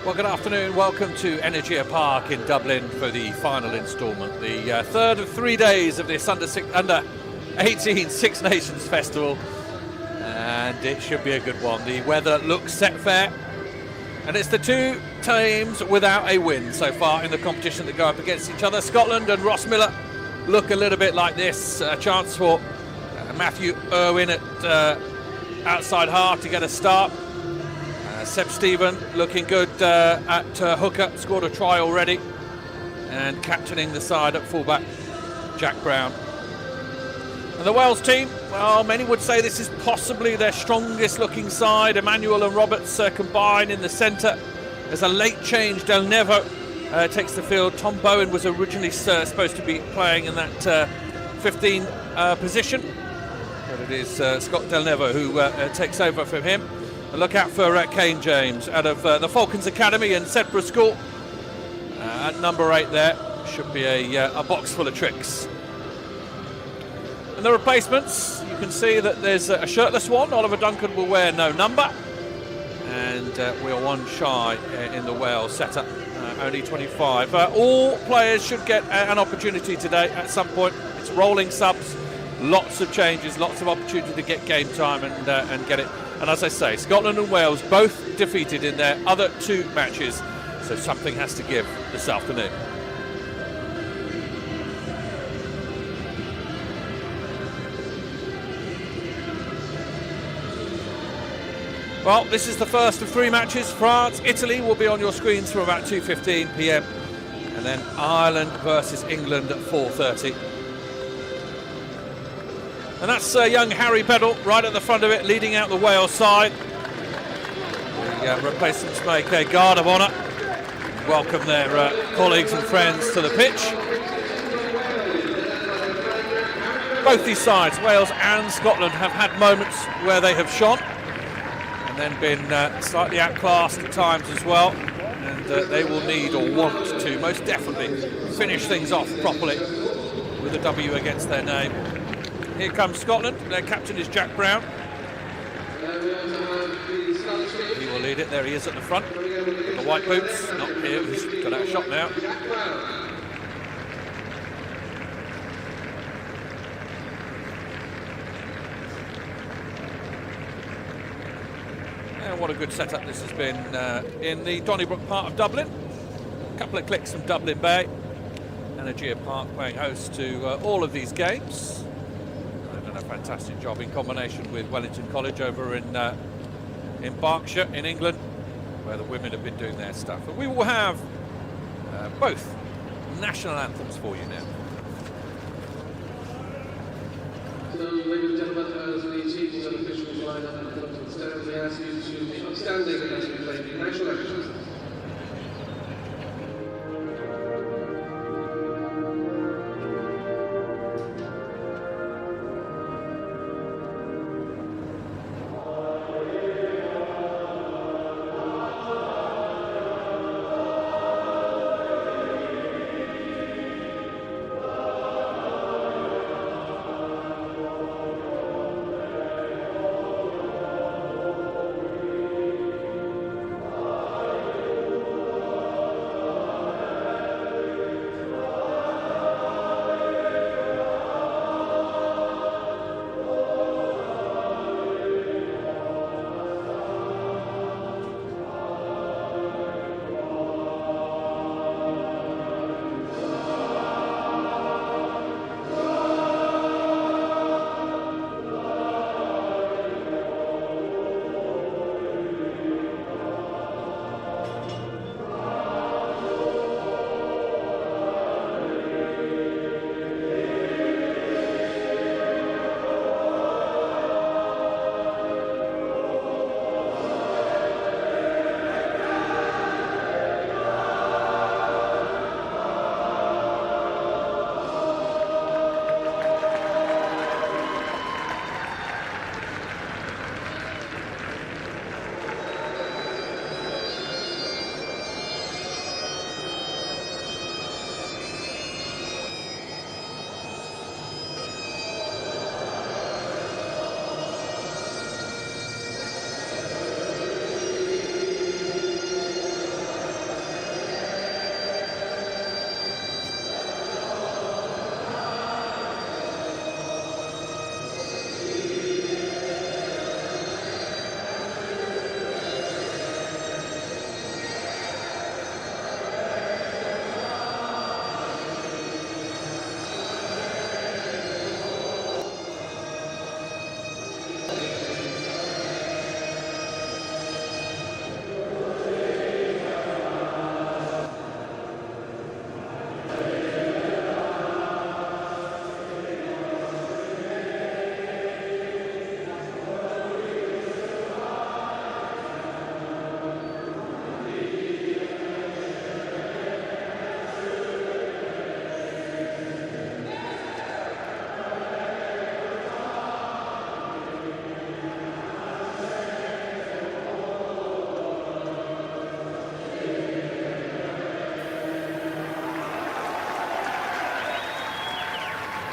Well, good afternoon. Welcome to Energia Park in Dublin for the final instalment, the third of 3 days of this under 18 Six Nations Festival, and it should be a good one. The weather looks set fair, and it's the two teams without a win so far in the competition that go up against each other. Scotland and Ross Miller look a little bit like this. A chance for Matthew Irwin at outside half to get a start. Seb Stephen looking good at hooker, scored a try already, and captaining the side at fullback, Jack Brown. And the Wales team, well, many would say this is possibly their strongest looking side. Emmanuel and Roberts combine in the centre. There's a late change. Del Nevo takes the field. Tom Bowen was originally supposed to be playing in that 15 position, but it is Scott Del Nevo who takes over from him. A look out for Kane James out of the Falcons Academy in Sedbergh School. At number 8 there, should be a box full of tricks. And the replacements, you can see that there's a shirtless one. Oliver Duncan will wear no number. And we're one shy in the Wales setup, only 25. All players should get an opportunity today at some point. It's rolling subs, lots of changes, lots of opportunity to get game time and get it. And as I say, Scotland and Wales both defeated in their other 2 matches, so something has to give this afternoon. Well, this is the first of 3 matches. France, Italy will be on your screens from about 2:15 p.m. and then Ireland versus England at 4:30. And that's young Harry Beddle right at the front of it, leading out the Wales side. The replacements make a guard of honour, welcome their colleagues and friends to the pitch. Both these sides, Wales and Scotland, have had moments where they have shone and then been slightly outclassed at times as well. And they will need or want to most definitely finish things off properly with a W against their name. Here comes Scotland. Their captain is Jack Brown. He will lead it. There he is at the front. With the white boots. Not here. He's got out shot now. And what a good setup this has been in the Donnybrook part of Dublin. A couple of clicks from Dublin Bay. Energia Park playing host to all of these games. A fantastic job in combination with Wellington College over in Berkshire in England, where the women have been doing their stuff. And we will have both national anthems for you now. So, ladies and gentlemen, as we take the officials line up and come to the stand, we ask you to be upstanding as we play the national anthems.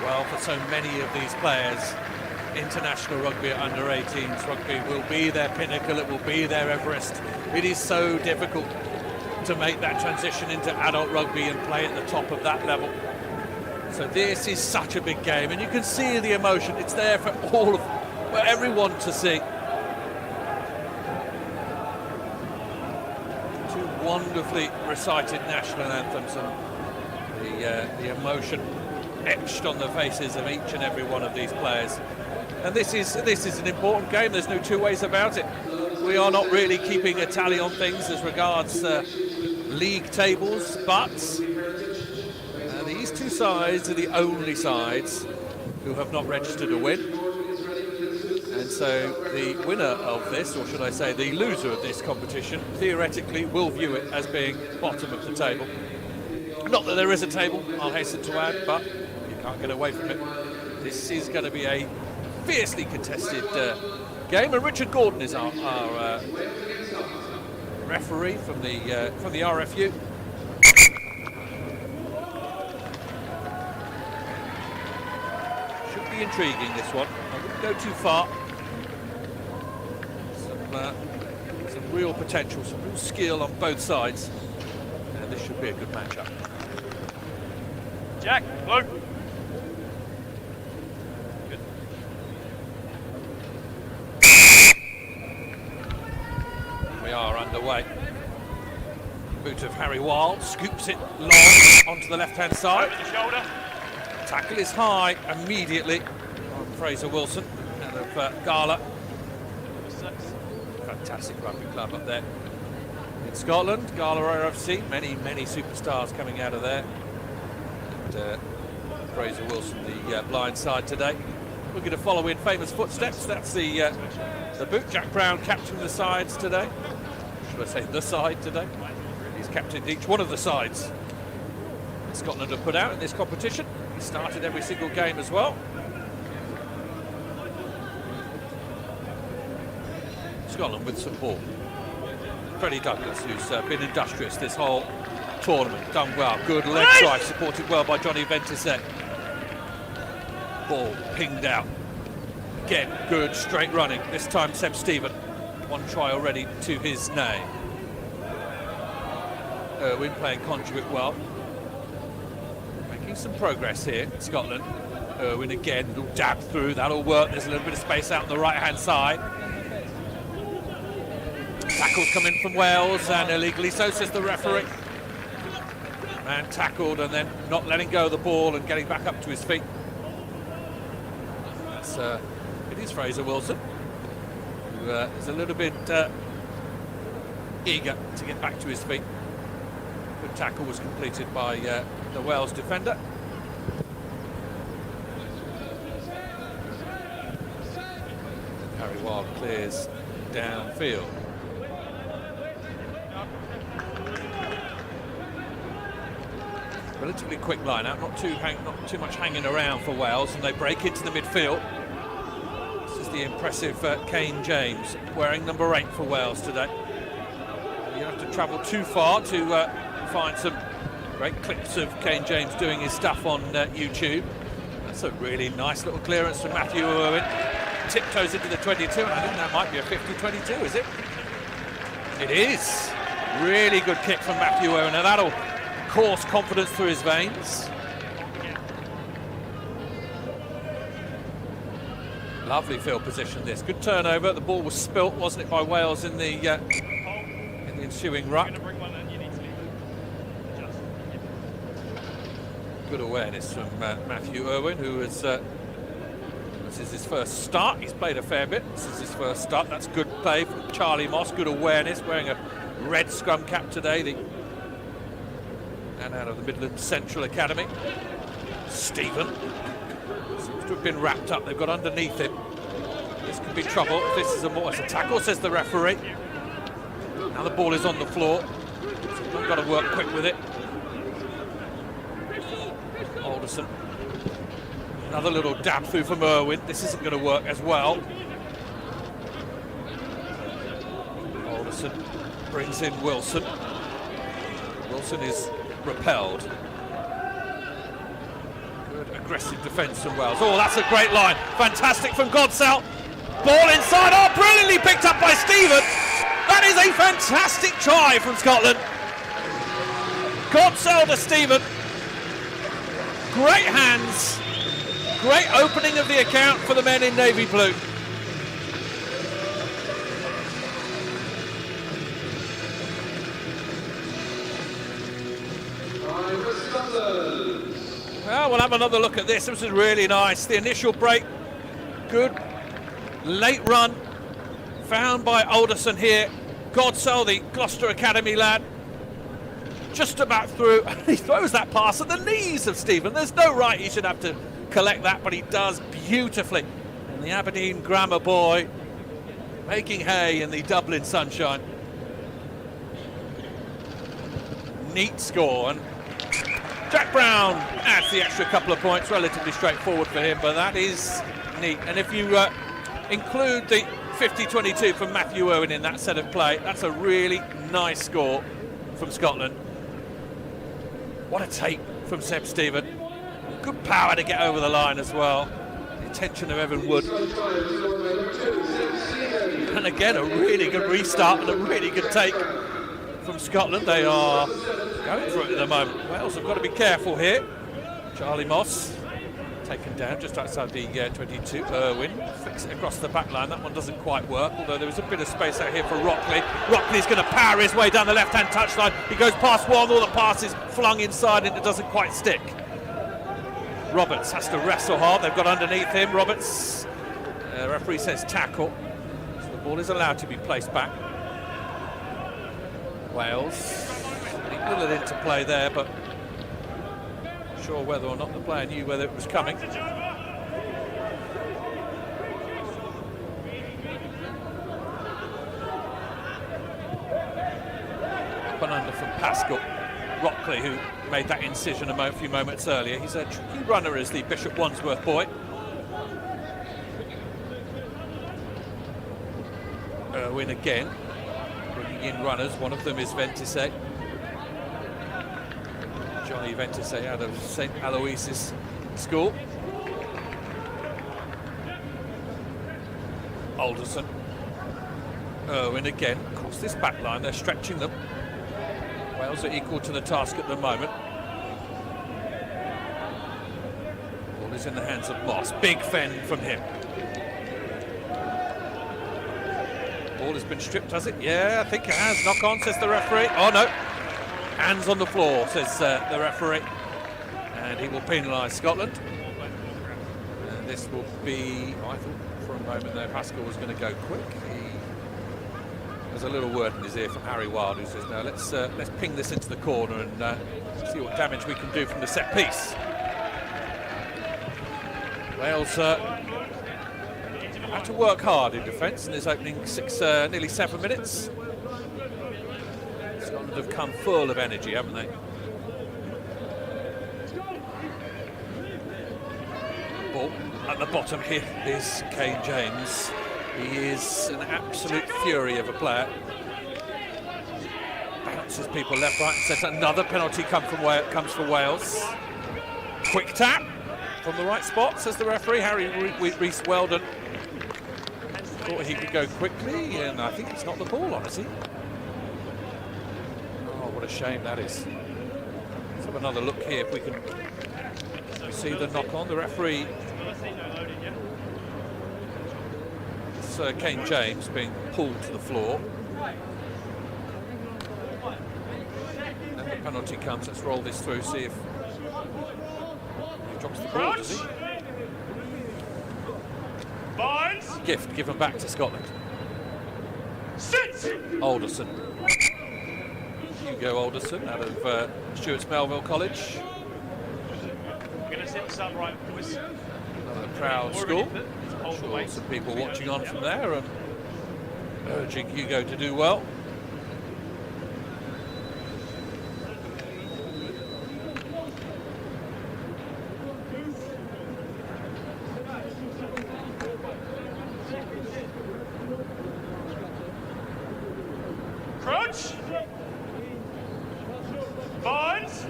Well, for so many of these players, international rugby at under 18s rugby will be their pinnacle, it will be their Everest. It is so difficult to make that transition into adult rugby and play at the top of that level. So this is such a big game, and you can see the emotion. It's there for everyone to see. Two wonderfully recited national anthems, and the emotion etched on the faces of each and every one of these players. And this is an important game. There's no two ways about it. We are not really keeping a tally on things as regards league tables, but these two sides are the only sides who have not registered a win. And so the winner of this, or should I say the loser of this competition, theoretically will view it as being bottom of the table. Not that there is a table, I'll hasten to add, but you can't get away from it. This is going to be a fiercely contested game, and Richard Gordon is our referee from the RFU. Should be intriguing, this one. I wouldn't go too far. Some real potential, some real skill on both sides, and this should be a good matchup. Jack, look. Good. We are underway. Boot of Harry Wild scoops it long onto the left-hand side. Over the shoulder. Tackle is high immediately on Fraser Wilson out of Gala. Fantastic rugby club up there in Scotland. Gala RFC, many superstars coming out of there. And Fraser Wilson, the blind side today. We're going to follow in famous footsteps. That's the boot. Jack Brown captaining the sides today. Should I say the side today? He's captained each one of the sides Scotland have put out in this competition. He started every single game as well. Scotland with some ball. Freddie Douglas, who's been industrious this whole tournament, done well. Good leg drive, supported well by Johnny Ventisek. Ball pinged out. Again, good straight running. This time Seb Stephen. One try already to his name. Irwin playing conduit well. Making some progress here, Scotland. Irwin again, little dab through, that'll work. There's a little bit of space out on the right-hand side. Tackles come in from Wales, and illegally so, says the referee. Man tackled and then not letting go of the ball and getting back up to his feet. That's, it is Fraser Wilson, who is a little bit eager to get back to his feet. Good tackle was completed by the Wales defender. Harry Wild clears downfield. Relatively quick line-out, not too much hanging around for Wales, and they break into the midfield. This is the impressive Kane James, wearing number 8 for Wales today. You don't have to travel too far to find some great clips of Kane James doing his stuff on YouTube. That's a really nice little clearance from Matthew Irwin. Tiptoes into the 22, and I think that might be a 50-22, is it? It is. Really good kick from Matthew Irwin, and that'll course confidence through his veins. Lovely field position this. Good turnover. The ball was spilt, wasn't it, by Wales in the ensuing ruck. Good awareness from Matthew Irwin, who is this is his first start. He's played a fair bit. This is his first start. That's good play from Charlie Moss. Good awareness, wearing a red scrum cap today. And out of the Midlands Central Academy. Stephen seems to have been wrapped up. They've got underneath him. This could be trouble. This is it's a tackle, says the referee. Now the ball is on the floor. So we've got to work quick with it. Alderson. Another little dab through from Irwin. This isn't going to work as well. Alderson brings in Wilson. Wilson is repelled. Good aggressive defence from Wales. Oh, that's a great line. Fantastic from Godsell. Ball inside. Oh, brilliantly picked up by Stephen. That is a fantastic try from Scotland. Godsell to Stephen. Great hands. Great opening of the account for the men in navy blue. Well, we'll have another look at this. This is really nice. The initial break, good. Late run, found by Alderson here. Godsell, the Gloucester Academy lad, just about through. He throws that pass at the knees of Stephen. There's no right he should have to collect that, but he does beautifully. And the Aberdeen grammar boy making hay in the Dublin sunshine. Neat score, and Jack Brown adds the extra couple of points. Relatively straightforward for him, but that is neat. And if you include the 50-22 from Matthew Irwin in that set of play, that's a really nice score from Scotland. What a take from Seb Stephen. Good power to get over the line as well. The attention of Evan Wood. And again, a really good restart and a really good take from Scotland. They are going for it at the moment. Wales have got to be careful here. Charlie Moss taken down just outside the 22. Irwin flicks it across the back line. That one doesn't quite work, although there was a bit of space out here for Rockley. Rockley's going to power his way down the left-hand touchline. He goes past one, all the passes flung inside and it doesn't quite stick. Roberts has to wrestle hard. They've got underneath him. Roberts, referee says tackle. So the ball is allowed to be placed back. Wales a little into play there, but not sure whether or not the player knew whether it was coming. Up and under from Pascal. Rockley, who made that incision a few moments earlier. He's a tricky runner as the Bishop Wandsworth boy. Irwin again, bringing in runners. One of them is Ventisey. Johnny Ventisey out of St. Aloysius School. Alderson. Irwin again. Across this back line, they're stretching them. Wales are equal to the task at the moment. Ball is in the hands of Moss. Big fend from him. Ball has been stripped, has it? Yeah, I think it has. Knock on, says the referee. Oh no. Hands on the floor, says the referee. And he will penalise Scotland. And this will be, I thought for a moment there Pascal was going to go quick. There's a little word in his ear from Harry Wild, who says, no, let's ping this into the corner and see what damage we can do from the set piece. Wales had to work hard in defence in this opening nearly 7 minutes. Scotland have come full of energy, haven't they? Ball at the bottom here is Kane James. He is an absolute fury of a player. Bounces people left, right and centre. Another penalty comes for Wales. Quick tap from the right spot, says the referee. Harry Rees Weldon thought he could go quickly, and I think it's not the ball, honestly. Oh, what a shame that is. Let's have another look here if we can see the knock on. The referee, Kane James, being pulled to the floor. And the penalty comes. Let's roll this through, see if he drops the ball, does he? Gift given back to Scotland. Alderson. Hugo Alderson out of Stuart's Melville College. Another proud school. I'm sure some people watching on from there and urging Hugo to do well. Crouch. Binds.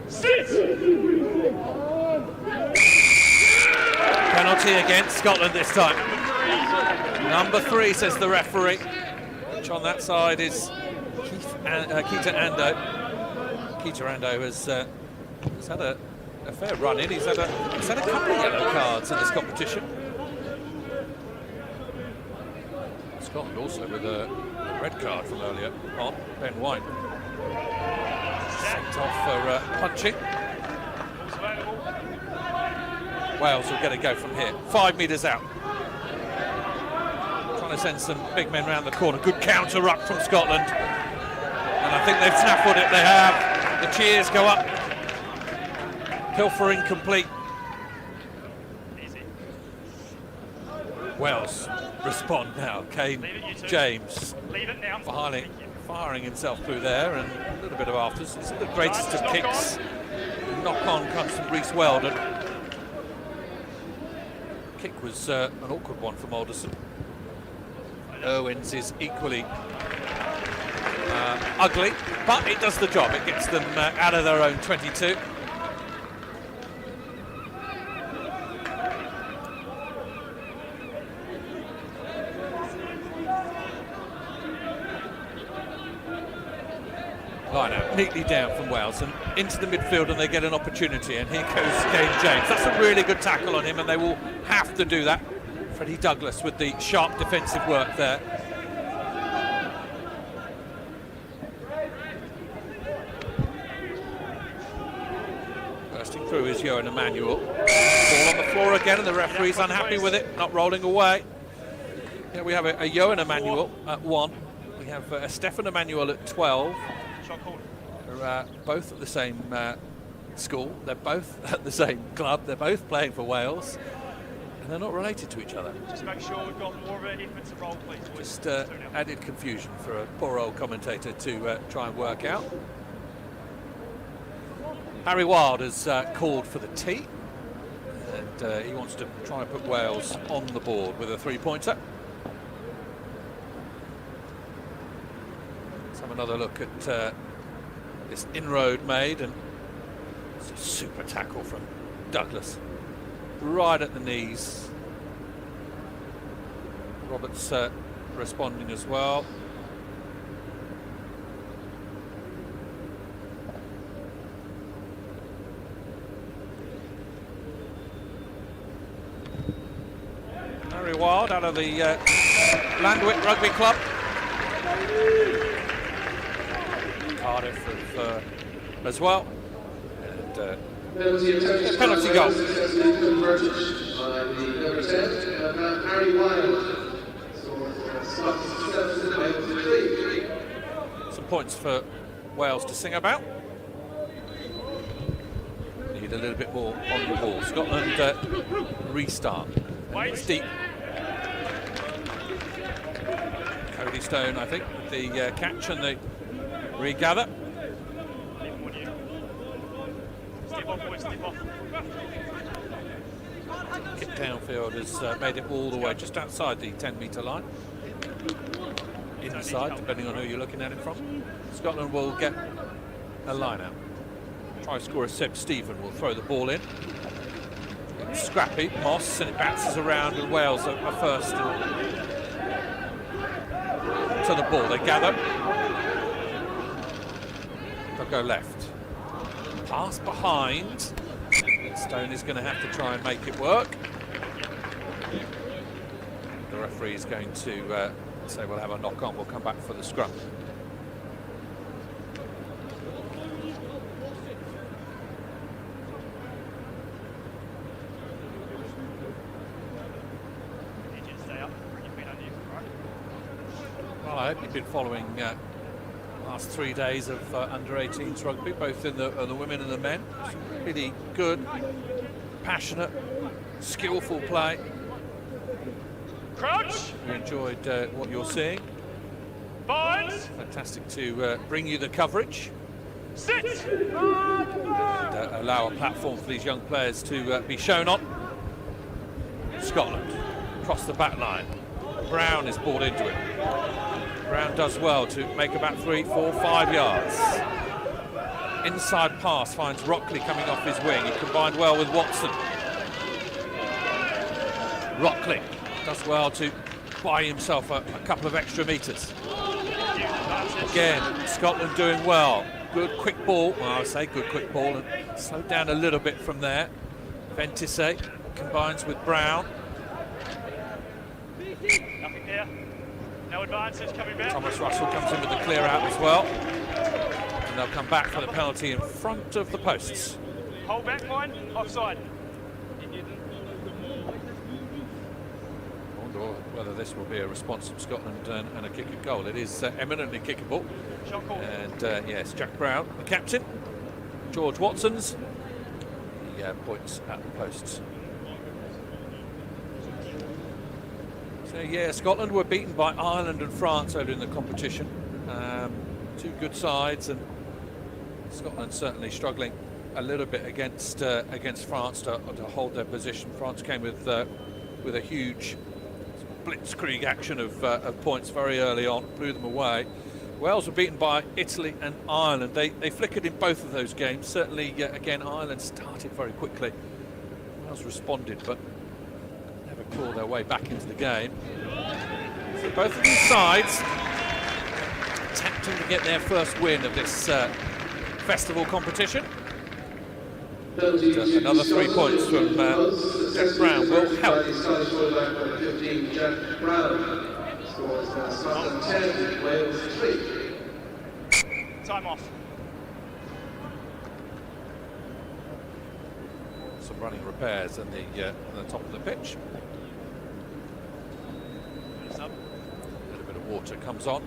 Sit. Boys! Penalty against Scotland this time. Number 3, says the referee. Which on that side is Keita Ando. Keita Ando has had a fair run in. He's had a couple of yellow cards in this competition. Scotland also with a red card from earlier on. Ben White sent off for punching. Wales will get a go from here. 5 metres out. Trying to send some big men round the corner. Good counter ruck from Scotland. And I think they've snaffled it. They have. The cheers go up. Pilfering complete. Easy. Wales respond now. Kane James Leave it now. firing himself through there, and a little bit of afters. It's the greatest of kicks. Knock on comes from Reece Weldon. Kick was an awkward one from Alderson. Irwin's is equally ugly, but it does the job. It gets them out of their own 22. Line out neatly down from Wales and into the midfield, and they get an opportunity, and here goes Kane James. That's a really good tackle on him, and they will have to do that. Freddie Douglas with the sharp defensive work there. Bursting through is Johan Emmanuel. Ball on the floor again, and the referee's unhappy with it, not rolling away. Yeah, we have a Johan Emmanuel at 1. We have a Stefan Emmanuel at 12. They're both at the same school. They're both at the same club. They're both playing for Wales, and they're not related to each other. Just make sure we've got more of an defensive role, please. Just added confusion for a poor old commentator to try and work out. Harry Wild has called for the tee, and he wants to try and put Wales on the board with a 3-pointer. Let's have another look at this inroad made, and it's a super tackle from Douglas, right at the knees. Roberts responding as well. Harry Wild out of the Landwick Rugby Club. Cardiff as well. And penalty goal. Some points for Wales to sing about. Need a little bit more on the ball. Scotland restart. And it's deep. Cody Stone, I think, with the catch and the regather. Kick downfield has made it all the way just outside the 10-metre line. Inside, depending on who you're looking at it from. Scotland will get a line out. Try scorer Seb Stephen will throw the ball in. Scrappy, Moss, and it bounces around, and Wales are first to the ball. They gather. They'll go left. Pass behind. Stone is going to have to try and make it work. The referee is going to say we'll have a knock on. We'll come back for the scrum. Well, I hope you've been following the last 3 days of under-18s rugby, both in the women and the men. Really good, passionate, skillful play. Crouch. We enjoyed what you're seeing. Binds. Fantastic to bring you the coverage. Sit. And allow a platform for these young players to be shown on. Scotland across the back line. Brown is brought into it. Brown does well to make about 3, 4, 5 yards. inside pass finds Rockley coming off his wing. He combined well with Watson. Rockley does well to buy himself a couple of extra metres. Again, Scotland doing well. Good quick ball. Well, I say good quick ball, and slowed down a little bit from there. Ventisse combines with Brown. Nothing here. No advances coming back. Thomas Russell comes in with the clear out as well. And they'll come back for the penalty in front of the posts. Hold back line, offside. I wonder whether this will be a response from Scotland and a kick at goal. It is eminently kickable. Shot call. And yes, Jack Brown, the captain. George Watson's. He points at the posts. So yeah, Scotland were beaten by Ireland and France earlier in the competition. Two good sides, and Scotland certainly struggling a little bit against France to hold their position. France came with a huge blitzkrieg action of points very early on, blew them away. Wales were beaten by Italy and Ireland. They flickered in both of those games. Certainly, again, Ireland started very quickly. Wales responded, but never clawed their way back into the game. So both of these sides attempting to get their first win of this festival competition. Another 3 points from Jack Brown will help. Jack Brown scores Scotland 10, Wales 3. Time off. Some running repairs on the top of the pitch. A little bit of water comes on.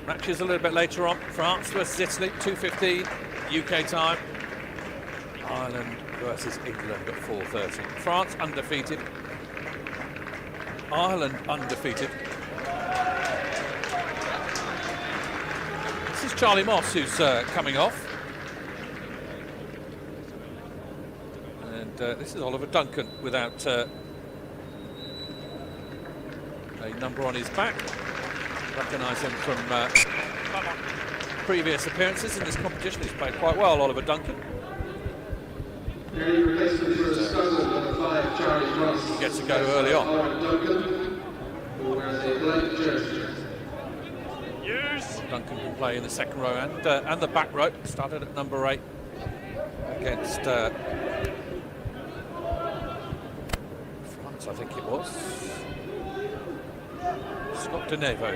Matches a little bit later on. France versus Italy, 2:15 UK time. Ireland versus England at 4:30. France undefeated. Ireland undefeated. This is Charlie Moss who's coming off. And this is Oliver Duncan without a number on his back. Recognise him from previous appearances in this competition. He's played quite well, Oliver Duncan. Any replacement for Scotland, number 5, Charlie Ross. He gets a go early on. Duncan, who wears a blank jersey. Use. Duncan can play in the second row and the back row. Started at number 8 against France, I think it was. Scott Denevo,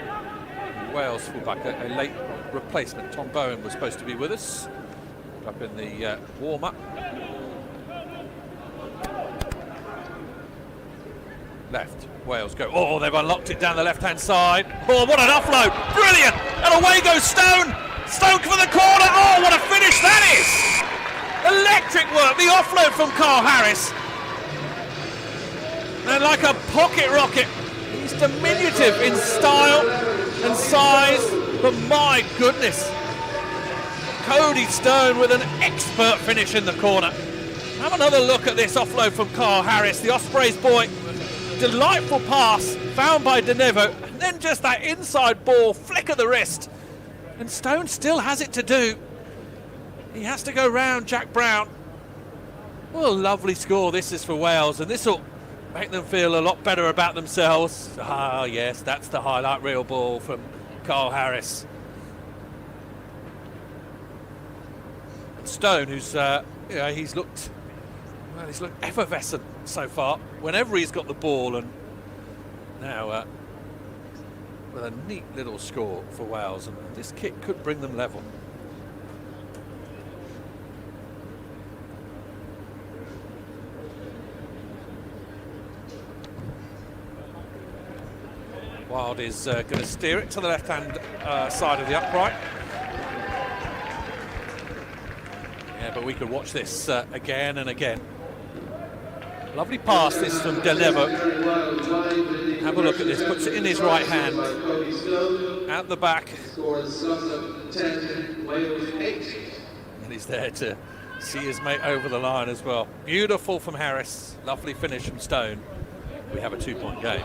Wales fullback, a late replacement. Tom Bowen was supposed to be with us up in the warm-up. Left, Wales go. Oh, they've unlocked it down the left-hand side. Oh, what an offload! Brilliant! And away goes Stone. Stone for the corner. Oh, what a finish that is! Electric work. The offload from Carl Harris. And like a pocket rocket. He's diminutive in style and size, but my goodness. Cody Stone with an expert finish in the corner. Have another look at this offload from Carl Harris, the Ospreys boy. Delightful pass found by Denevo, and then just that inside ball, flick of the wrist. And Stone still has it to do. He has to go round Jack Brown. What a lovely score this is for Wales, and this will make them feel a lot better about themselves. Ah, yes, that's the highlight reel ball from Carl Harris. And Stone, who's he's looked effervescent so far whenever he's got the ball, and now with a neat little score for Wales, and this kick could bring them level. Wild is going to steer it to the left-hand side of the upright. Yeah, but we could watch this again and again. Lovely pass, this from Denevo. Have a look at this, puts it in his right hand. Out the back. And he's there to see his mate over the line as well. Beautiful from Harris, lovely finish from Stone. We have a 2-point game.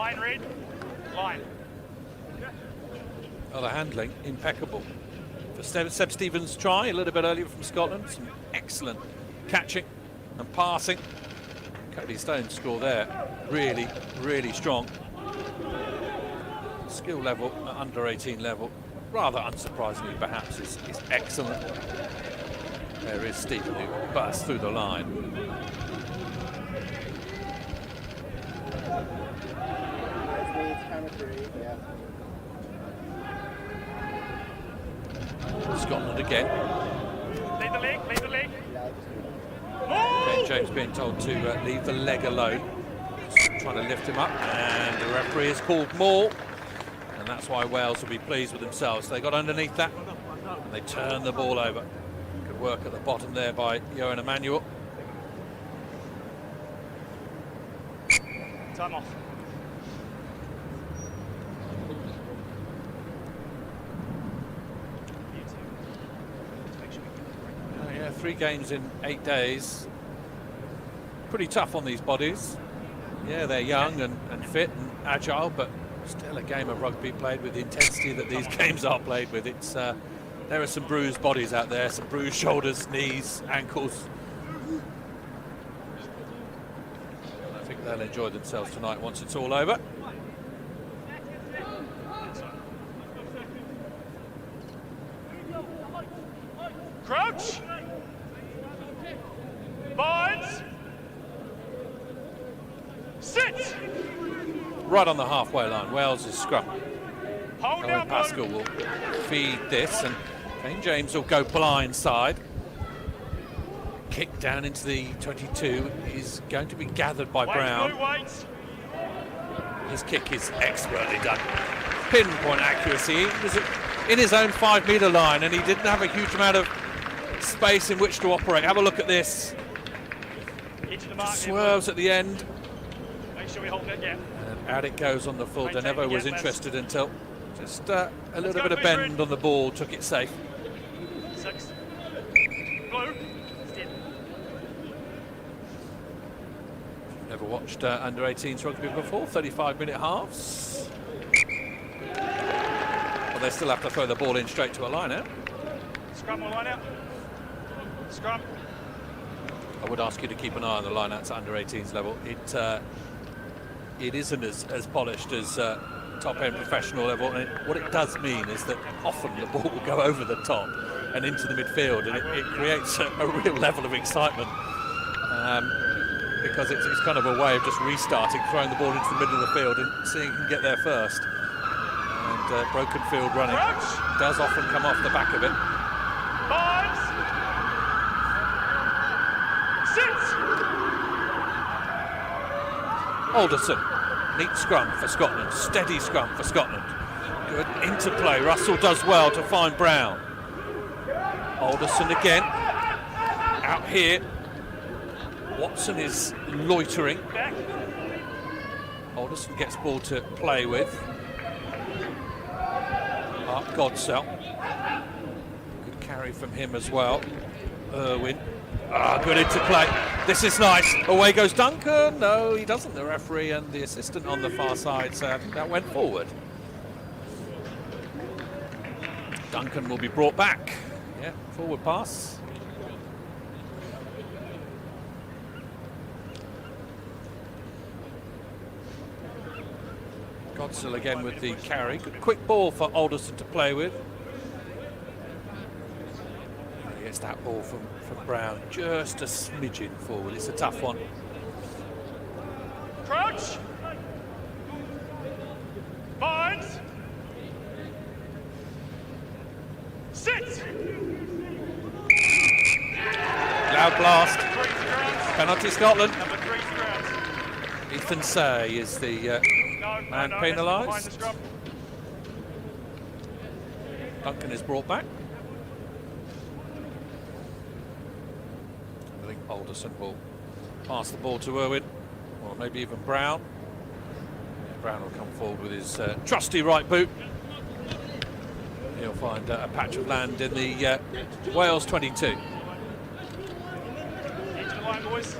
Line red. Line. Oh, the handling, impeccable. For Seb Stevens' try, a little bit earlier from Scotland. Some excellent catching and passing. Cody Stone's score there, really, really strong. Skill level at under 18 level, rather unsurprisingly perhaps, is excellent. There is Stephen who bursts through the line. Scotland again. Leave the leg, leave the leg. Ben James being told to leave the leg alone. Trying to lift him up, and the referee has called more. And that's why Wales will be pleased with themselves. They got underneath that, and they turned the ball over. Good work at the bottom there by Johan Emanuel. Time off. Oh yeah, 3 games in 8 days. Pretty tough on these bodies. Yeah, they're young and fit and agile, but still a game of rugby played with the intensity that these games are played with. It's there are some bruised bodies out there, some bruised shoulders, knees, ankles. I think they'll enjoy themselves tonight once it's all over. Crouch. Binds. Sit. Right on the halfway line, Wales' scrum. Hold Owen down, Pascal will feed this, and Kane James will go blind side. Kick down into the 22 is going to be gathered by Brown. His kick is expertly done. Pinpoint accuracy. He was in his own 5-metre line, and he didn't have a huge amount of space in which to operate. Have a look at this. Swerves at the end. Make sure we hold that gap. And out it goes on the full. Denevo was interested until just a little bit of bend on the ball took it safe. 6. Blue. Step. Never watched under 18s rugby before. 35-minute halves. Well, they still have to throw the ball in straight to a line out. Scrum or line out. Scrum. I would ask you to keep an eye on the line-outs at under 18s level. It isn't as polished as top-end professional level, and what it does mean is that often the ball will go over the top and into the midfield, and it creates a real level of excitement because it's kind of a way of just restarting, throwing the ball into the middle of the field and seeing who can get there first. And broken field running does often come off the back of it. Binds. Sit. Alderson, neat scrum for Scotland, steady scrum for Scotland. Good interplay, Russell does well to find Brown. Alderson again, out here. Watson is loitering. Back. Alderson gets ball to play with. Mark Godsell. Good carry from him as well. Irwin. Good interplay. This is nice. Away goes Duncan. No, he doesn't. The referee and the assistant on the far side, so I think that went forward. Duncan will be brought back. Yeah, forward pass. Godsell again with the carry. Good quick ball for Alderson to play with. He gets that ball from Brown, just a smidgen forward. It's a tough one. Crouch. Binds. Sit. Loud blast. 3 grounds. Penalty Scotland. Number 3 grounds. Ethan Say is the man penalised. Duncan is brought back. I think Alderson will pass the ball to Irwin, or maybe even Brown. Yeah, Brown will come forward with his trusty right boot. He'll find a patch of land in the Wales 22. Edge of the line, boys.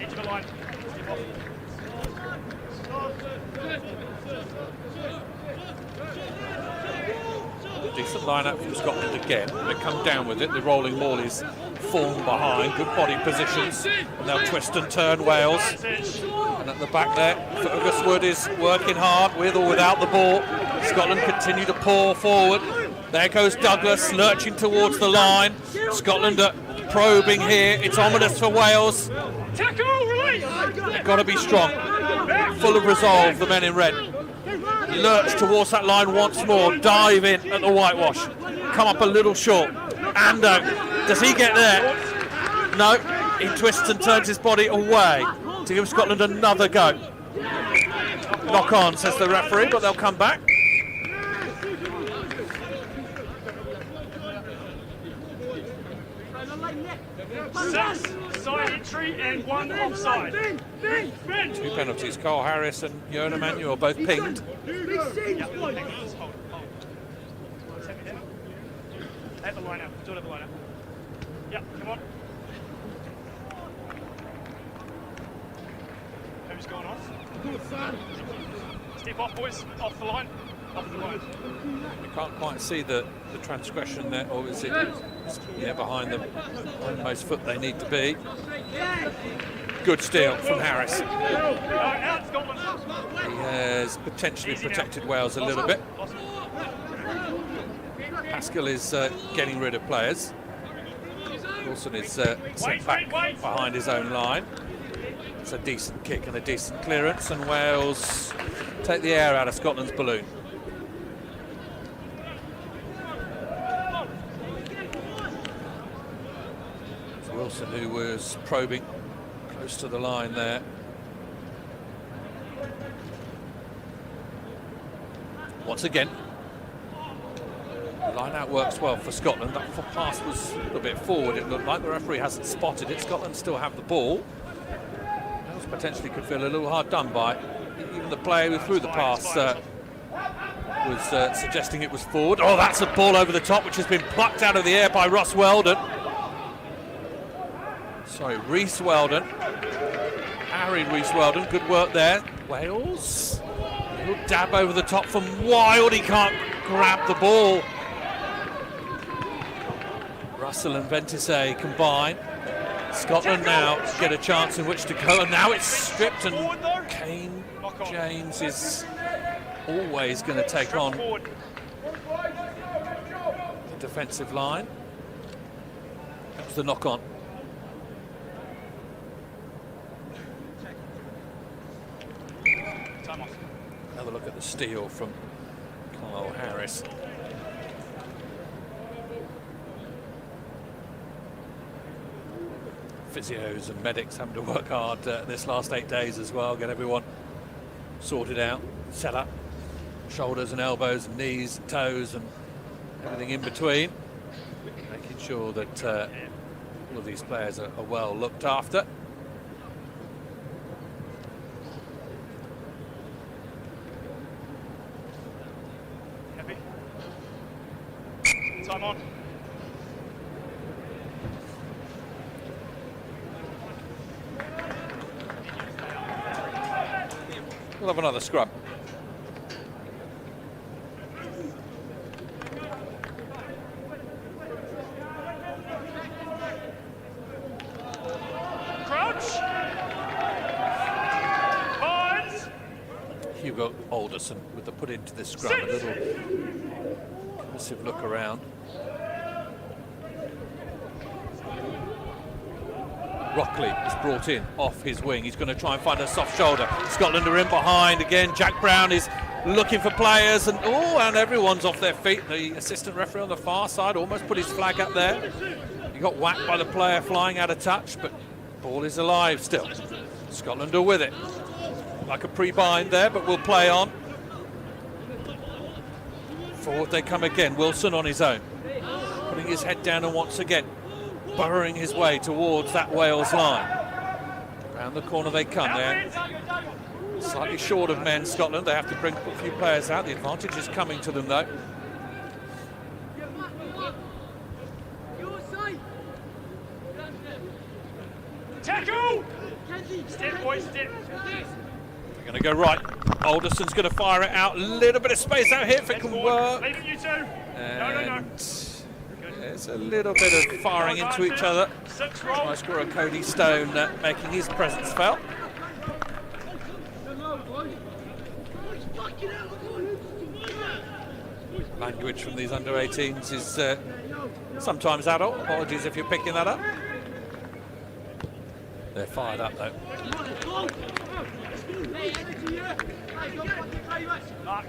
Edge of the line. Step off. Decent line-up from Scotland again. They come down with it. The rolling maulies form behind. Good body positions. And they'll twist and turn Wales. And at the back there, Fergus Wood is working hard with or without the ball. Scotland continue to pour forward. There goes Douglas lurching towards the line. Scotland are probing here. It's ominous for Wales. They've got to be strong. Full of resolve, the men in red. Lurch towards that line once more. Dive in at the whitewash. Come up a little short. Ando, does he get there? No, he twists and turns his body away to give Scotland another go. Knock on, says the referee, but they'll come back. Side entry and 1 offside. 2 penalties. Carl Harris and Johan Emanuel both pinged. At the line up. Do it at the line up. Yep, come on. Who's going off? Step off, boys. Off the line. Off the line. You can't quite see the transgression there, or is it behind the most foot they need to be. Good steal from Harris. He has potentially protected Wales a little bit. Pascal is getting rid of players. Wilson is set back behind his own line. It's a decent kick and a decent clearance, and Wales take the air out of Scotland's balloon. It's Wilson who was probing close to the line there. Once again, the line out works well for Scotland. That pass was a little bit forward, it looked like. The referee hasn't spotted it. Scotland still have the ball. Wales potentially could feel a little hard done by. Even the player who threw the pass was suggesting it was forward. Oh, that's a ball over the top, which has been plucked out of the air by Ross Weldon. Sorry, Rhys Weldon. Harry Rhys Weldon, good work there. Wales, a little dab over the top from Wild. He can't grab the ball. Russell and Ventisey combine. Scotland now get a chance in which to go, and now it's stripped, and Kane James is always going to take on the defensive line. That was the knock on. Another look at the steal from Carl Harris. Physios and medics having to work hard this last 8 days as well, get everyone sorted out, set up, shoulders and elbows and knees and toes and everything in between, making sure that all of these players are well looked after. Happy? Time on. We'll have another scrum. Crouch. Binds. Hugo Alderson with the put into this scrum. A little aggressive look around. Rockley is brought in off his wing. He's going to try and find a soft shoulder. Scotland are in behind again. Jack Brown is looking for players, and and everyone's off their feet. The assistant referee on the far side almost put his flag up there. He got whacked by the player flying out of touch, but ball is alive still. Scotland are with it. Like a pre-bind there, but we'll play on. Forward they come again. Wilson on his own, putting his head down, and once again burrowing his way towards that Wales line. Round the corner they come there. Slightly short of men, Scotland. They have to bring a few players out. The advantage is coming to them, though. Tackle! Step, boys, step. They're going to go right. Alderson's going to fire it out. A little bit of space out here if it can work. Leave it, you two. And there's a little bit of firing into each other. Try scorer Cody Stone making his presence felt. Language from these under-18s is sometimes adult. Apologies if you're picking that up. They're fired up though. Mark.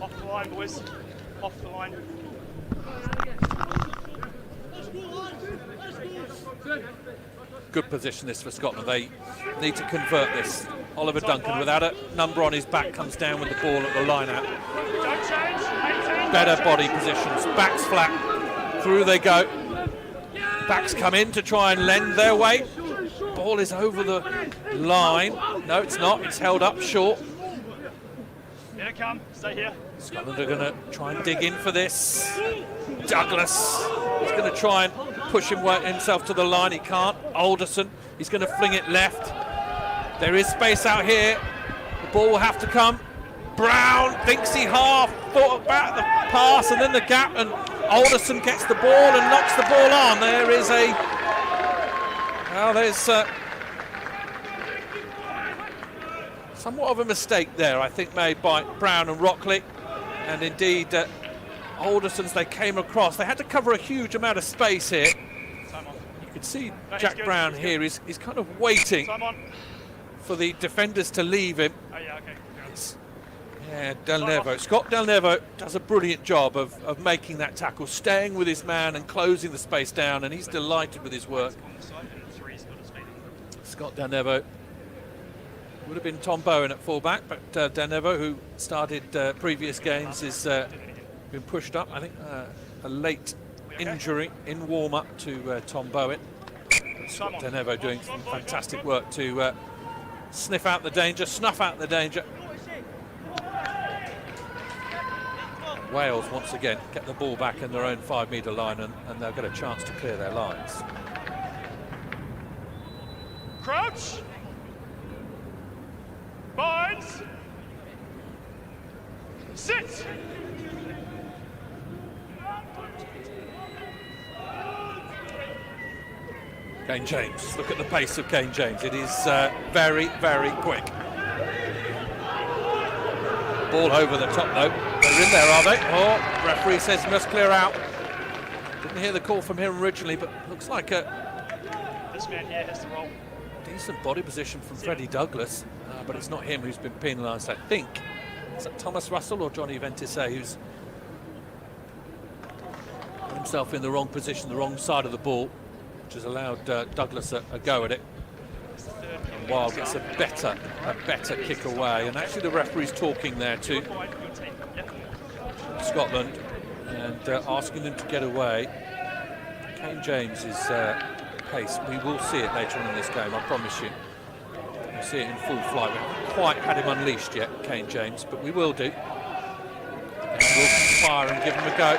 Off the line, boys. Off the line. Good position this for Scotland. They need to convert this. Oliver Duncan, without a number on his back, comes down with the ball at the line out. Don't change. 18. Better body positions. Backs flat. Through they go. Backs come in to try and lend their weight. Ball is over the line. No, it's not. It's held up short. Here it come. Stay here. Scotland are going to try and dig in for this. Douglas is going to try and push himself to the line. He can't. Alderson, he's going to fling it left. There is space out here. The ball will have to come. Brown thinks he half thought about the pass and then the gap, and Alderson gets the ball and knocks the ball on. There is there's somewhat of a mistake there, I think, made by Brown and Rockley. And indeed, Alderson's, they came across. They had to cover a huge amount of space here. You could see Jack Brown here. He's kind of waiting for the defenders to leave him. Oh, yeah, okay. Yeah, Del Nevo. Scott Del Nevo does a brilliant job of making that tackle, staying with his man and closing the space down, and he's delighted with his work. Scott Del Nevo. Would have been Tom Bowen at fullback, but Del Nevo, who started previous games, has been pushed up. I think a late injury in warm-up to Tom Bowen. Scott Del Nevo doing some fantastic work to snuff out the danger. Wales once again get the ball back in their own 5-metre line, and they'll get a chance to clear their lines. Crouch. Binds. Sit. Kane James, look at the pace of Kane James. It is very, very quick. Ball over the top though. They're in there, are they? Oh, referee says must clear out. Didn't hear the call from him originally, but looks like This man here has to roll. decent body position from Freddie Douglas, but it's not him who's been penalised, I think. Is that Thomas Russell or Johnny Ventisse who's put himself in the wrong position, the wrong side of the ball, which has allowed Douglas a go at it. And Wild gets a better kick away, and actually the referee's talking there to Scotland and asking them to get away. Kane James's pace, we will see it later on in this game, I promise you. We'll see it in full flight. We haven't quite had him unleashed yet, Kane James, but we will do. And we'll fire and give him a go.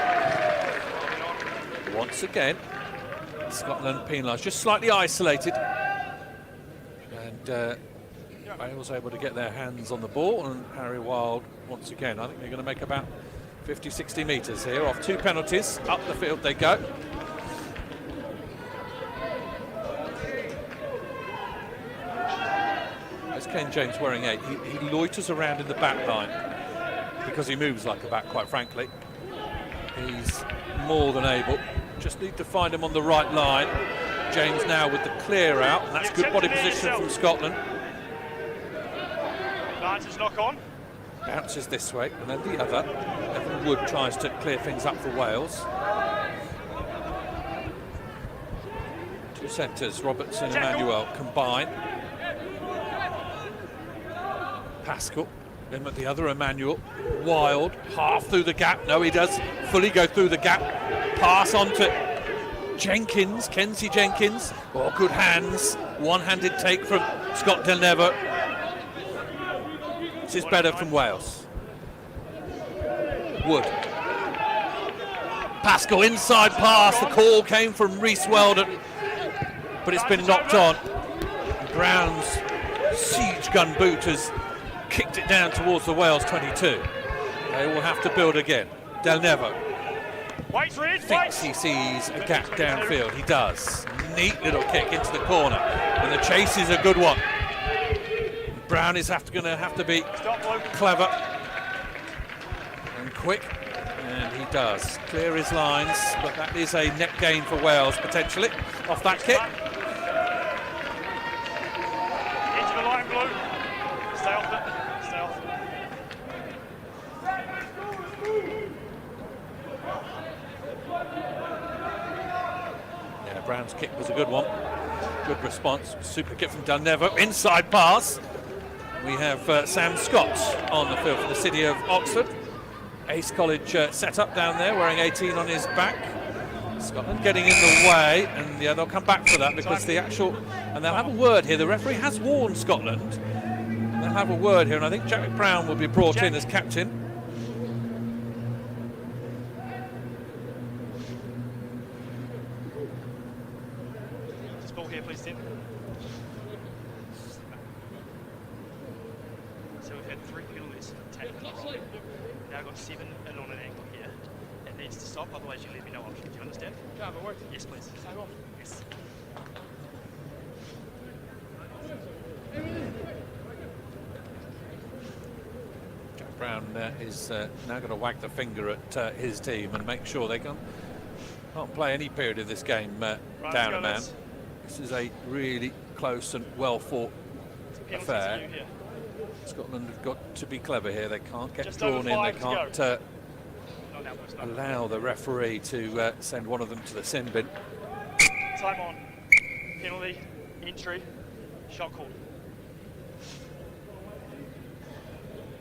Once again, Scotland penalised, just slightly isolated. And Wales able to get their hands on the ball, and Harry Wild once again, I think they're going to make about 50-60 metres here off 2 penalties. Up the field they go. As Kane James wearing 8, he loiters around in the back line because he moves like a back, quite frankly. He's more than able. Just need to find him on the right line. James now with the clear out, and that's good body position from Scotland. Bounces knock on. Bounces this way, and then the other. Evan Wood tries to clear things up for Wales. 2 centres, Robertson and Emmanuel combine. Pascal, then at the other Emmanuel. Wild, half through the gap. No, he does fully go through the gap. Pass on to Jenkins, Kenzie Jenkins. Oh, good hands. One-handed take from Scott Del Nevo. This is better from Wales. Wood. Pascal, inside pass. The call came from Rhys Weldon, but it's been knocked on. Brown's siege gun boot has kicked it down towards the Wales 22. They will have to build again. Del Nevo thinks he sees a gap downfield. He does. Neat little kick into the corner, and the chase is a good one. Brown is going to have to be clever and quick, and he does clear his lines, but that is a net gain for Wales potentially off that kick. Into the line, Blue. Stay off it. Stay off it. Yeah, Brown's kick was a good one. Good response. Super kick from Dunnevo. Inside pass. We have Sam Scott on the field for the City of Oxford. Ace College set up down there, wearing 18 on his back. Scotland getting in the way, and yeah, they'll come back for that because the actual, and they'll have a word here. The referee has warned Scotland. They'll have a word here, and I think Jack Brown will be brought in as captain. Just ball here, please, Tim. So we've had 3 penalties, 10 o'clock. Now I've got 7 and on an ankle here. It needs to stop, otherwise you leave me no option. Do you understand? Yeah, but work. Yes, please. Yes. Jack Brown is now going to wag the finger at his team and make sure they can't play any period of this game down a man. This is a really close and well fought affair. Scotland have got to be clever here. They can't get drawn in. They can't allow the referee to send one of them to the sin bin. Time on. Penalty. Entry. Shot call.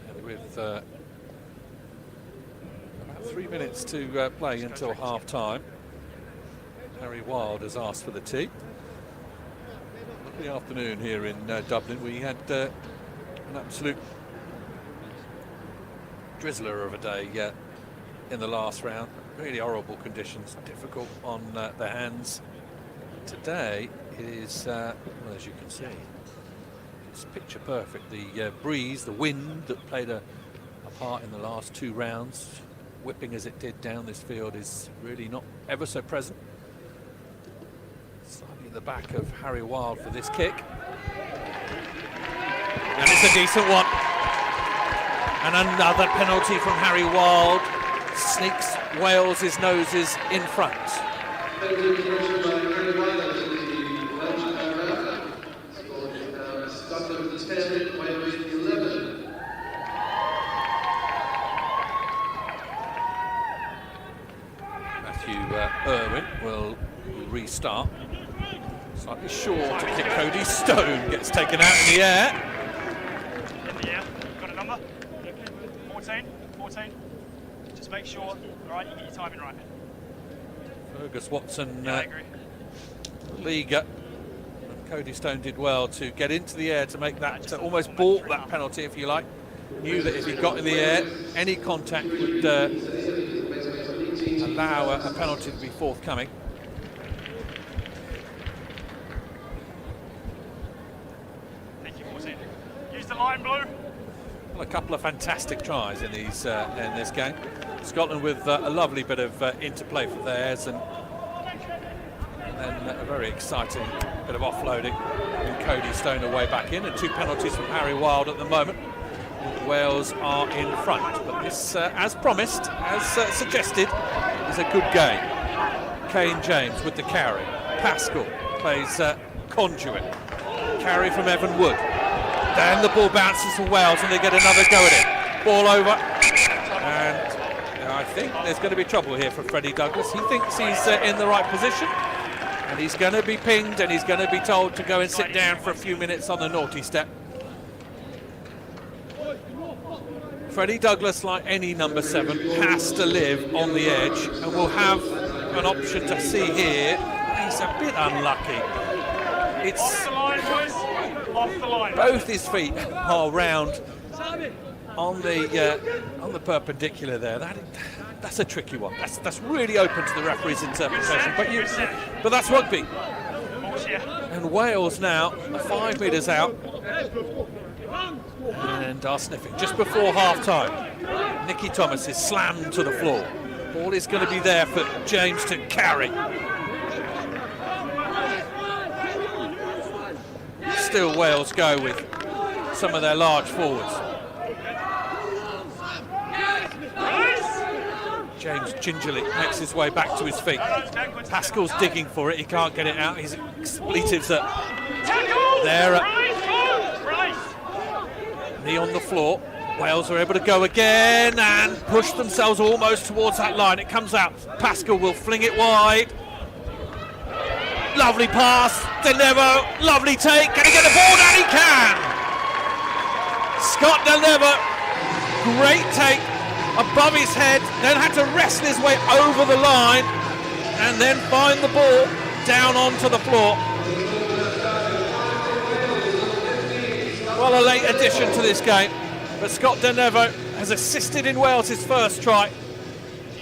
And with about 3 minutes to play until half time, Harry Wild has asked for the tee. Lovely afternoon here in Dublin. We had an absolute drizzler of a day in the last round. Really horrible conditions, difficult on the hands. Today it is, well, as you can see, it's picture perfect. The breeze, the wind that played a part in the last 2 rounds, whipping as it did down this field, is really not ever so present. Slightly at the back of Harry Wild for this kick. And it's a decent one. And another penalty from Harry Wild sneaks Wales's noses in front. Matthew Irwin will restart. Slightly short to kick. Cody Stone gets taken out in the air. In the air. Got a number? 14. 14. Just make sure, all right, you get your timing right. Fergus Watson, Yeah, I agree. Liga, and Cody Stone did well to get into the air to make that, almost balk that penalty, if you like. Knew that if he got in the air, any contact would allow a penalty to be forthcoming. Thank you, 14. Use the line, Blue. Well, a couple of fantastic tries in these in this game. Scotland with a lovely bit of interplay for theirs, and then a very exciting bit of offloading, and Cody Stone away back in, and 2 penalties from Harry Wild at the moment. Wales are in front, but this, as promised, as suggested, is a good game. Kane James with the carry. Pascal plays conduit. Carry from Evan Wood. Then the ball bounces to Wales, and they get another go at it. Ball over, and I think there's going to be trouble here for Freddie Douglas. He thinks he's in the right position, and he's going to be pinged, and he's going to be told to go and sit down for a few minutes on the naughty step. Freddie Douglas, like any number 7, has to live on the edge, and will have an option to see here. He's a bit unlucky. It's Off the line, boys. Off the line. both his feet are round on the perpendicular there. That's a tricky one. That's really open to the referee's interpretation. But that's rugby. Balls here. And Wales now 5 metres out. And are sniffing just before half-time. Nicky Thomas is slammed to the floor. Ball is going to be there for James to carry. Still Wales go with some of their large forwards. James gingerly makes his way back to his feet. Pascal's digging for it, he can't get it out. His expletives are there. Knee on the floor. Wales are able to go again and push themselves almost towards that line. It comes out. Pascal will fling it wide. Lovely pass. Delnevo, lovely take. Can he get the ball down? He can. Scott Delnevo, great take above his head, then had to wrestle his way over the line and then find the ball down onto the floor. Well, a late addition to this game, but Scott Delnevo has assisted in Wales' first try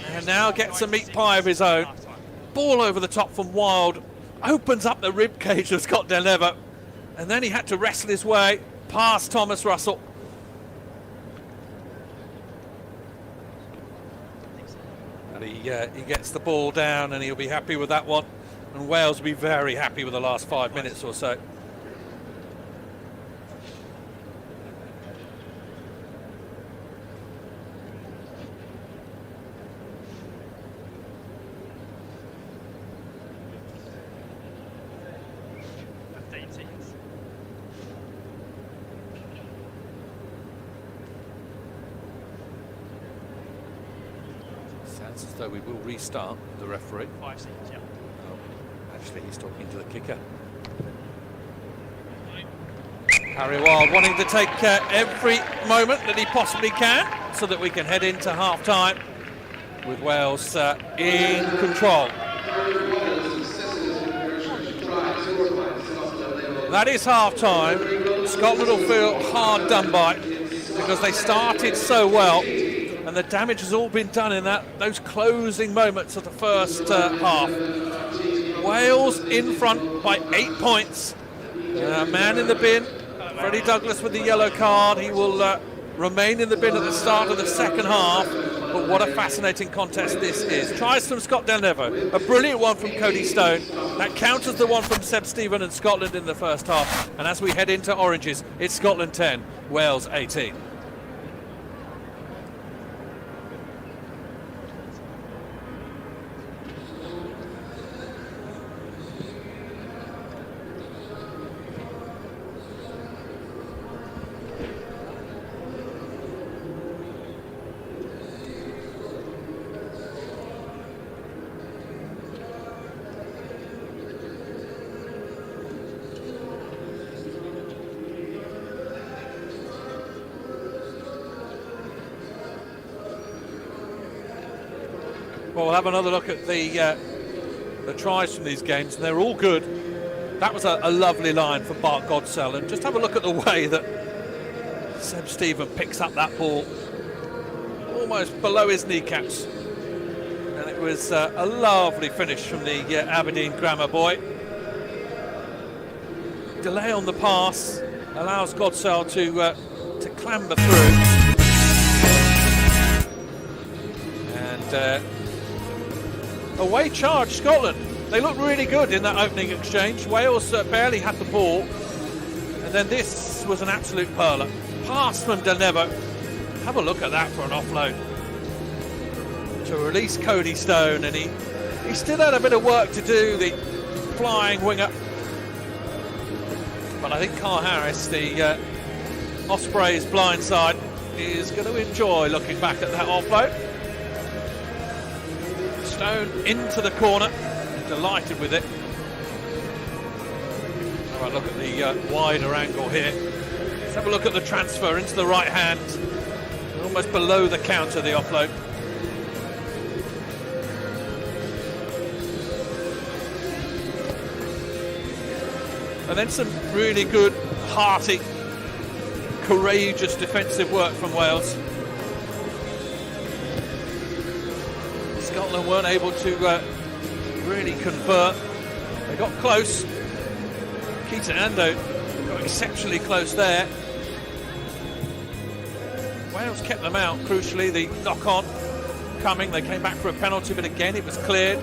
and now gets a meat pie of his own. Ball over the top from Wild, opens up the rib cage of Scott Delnevo, and then he had to wrestle his way past Thomas Russell. And he gets the ball down and he'll be happy with that one, and Wales will be very happy with the last 5 minutes or so. Sounds as though we will restart, the referee. 5 seconds, yeah. Actually, he's talking to the kicker. Harry Wild wanting to take every moment that he possibly can so that we can head into half-time with Wales in control. That is half-time. Scotland will feel hard done by because they started so well, and the damage has all been done in those closing moments of the first half. Wales in front by 8 points. Man in the bin, Freddie Douglas with the yellow card. He will remain in the bin at the start of the second half. But what a fascinating contest this is. Tries from Scott Delnevo, a brilliant one from Cody Stone. That counters the one from Seb Stephen and Scotland in the first half. And as we head into Oranges, it's Scotland 10, Wales 18. Well, we'll have another look at the tries from these games, and they're all good. That was a lovely line from Bart Godsell, and just have a look at the way that Seb Stephen picks up that ball almost below his kneecaps, and it was a lovely finish from the Aberdeen grammar boy. Delay on the pass allows Godsell to clamber through, and away charge Scotland. They looked really good in that opening exchange. Wales barely had the ball, and then this was an absolute perler. Pass from Delnevo. Have a look at that for an offload to release Cody Stone, and he still had a bit of work to do, the flying winger. But I think Carl Harris, the Ospreys blindside, is going to enjoy looking back at that offload. Stone into the corner, delighted with it. Have a look at the wider angle here. Let's have a look at the transfer into the right hand, almost below the counter, the offload. And then some really good, hearty, courageous defensive work from Wales. Scotland weren't able to really convert. They got close. Keita Ando Got exceptionally close there. Wales kept them out, crucially. The knock-on coming. They came back for a penalty, but again it was cleared.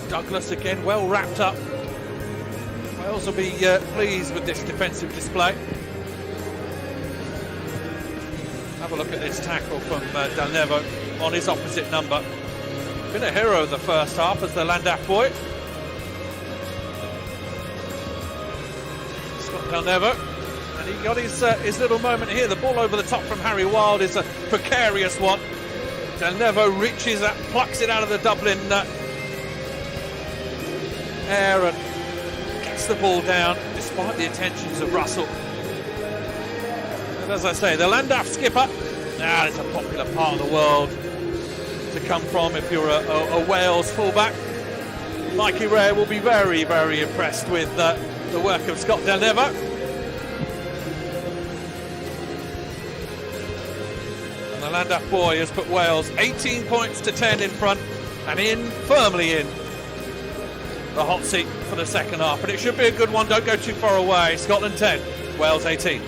Douglas again, well wrapped up. Wales will be pleased with this defensive display. Have a look at this tackle from Del Nevo on his opposite number. Been a hero of the first half as the Landaf boy. Scott Del Nevo. And he got his little moment here. The ball over the top from Harry Wild is a precarious one. Del Nevo reaches that, plucks it out of the Dublin air and gets the ball down despite the attentions of Russell. And as I say, the Landaf skipper, now it's a popular part of the world to come from if you're a Wales fullback. Mikey Ray will be very, very impressed with the work of Scott Del Nevo. And the Landaf boy has put Wales 18 points to 10 in front and firmly in the hot seat for the second half. But it should be a good one, don't go too far away. Scotland 10, Wales 18.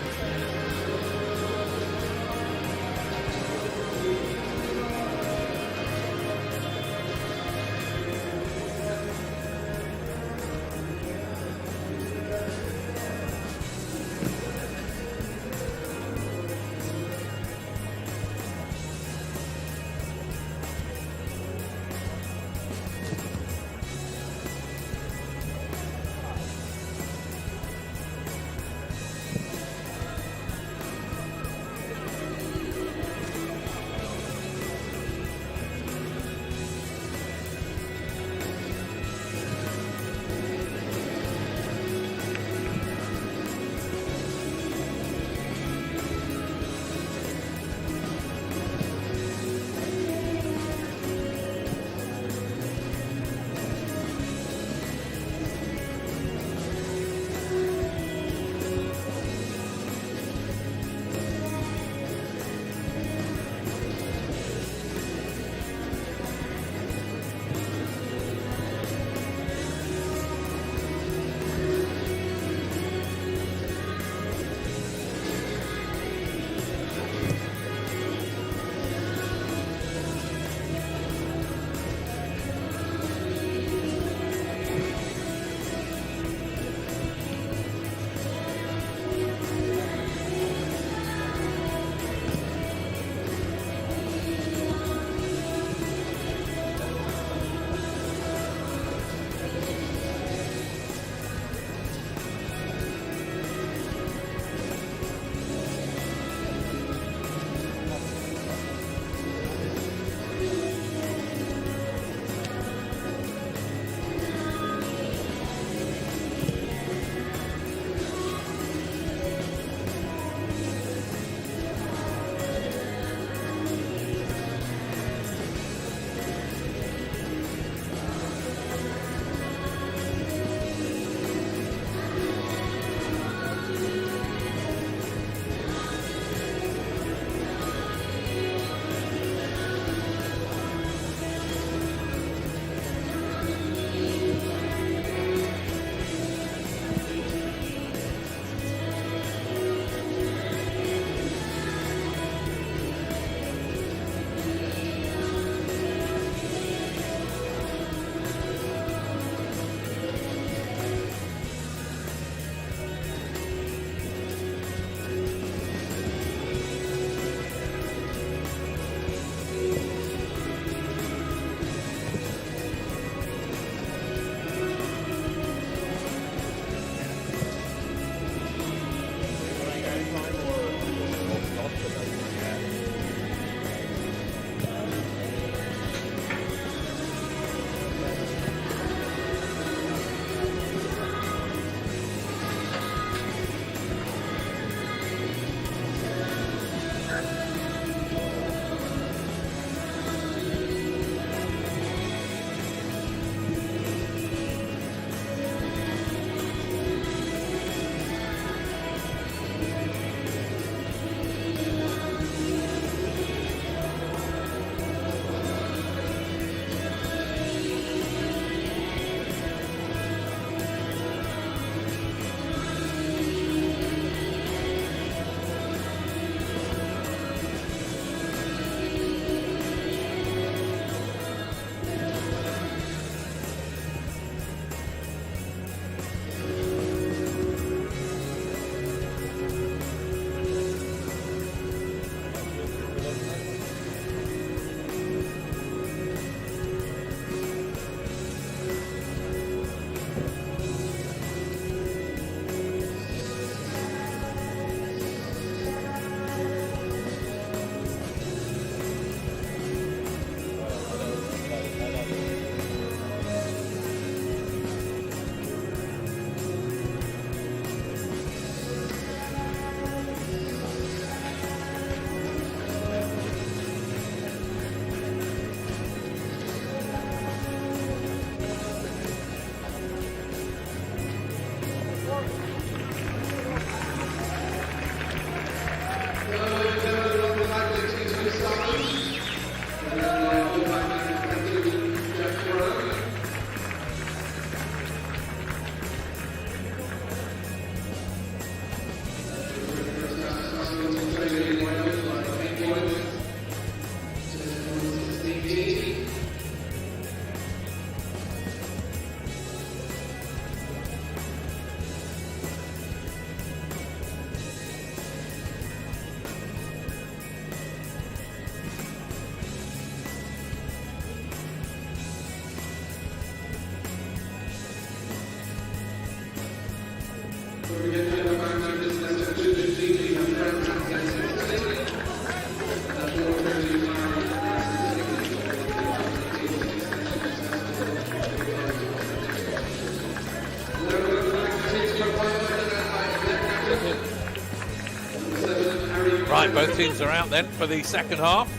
U18s are out then for the second half.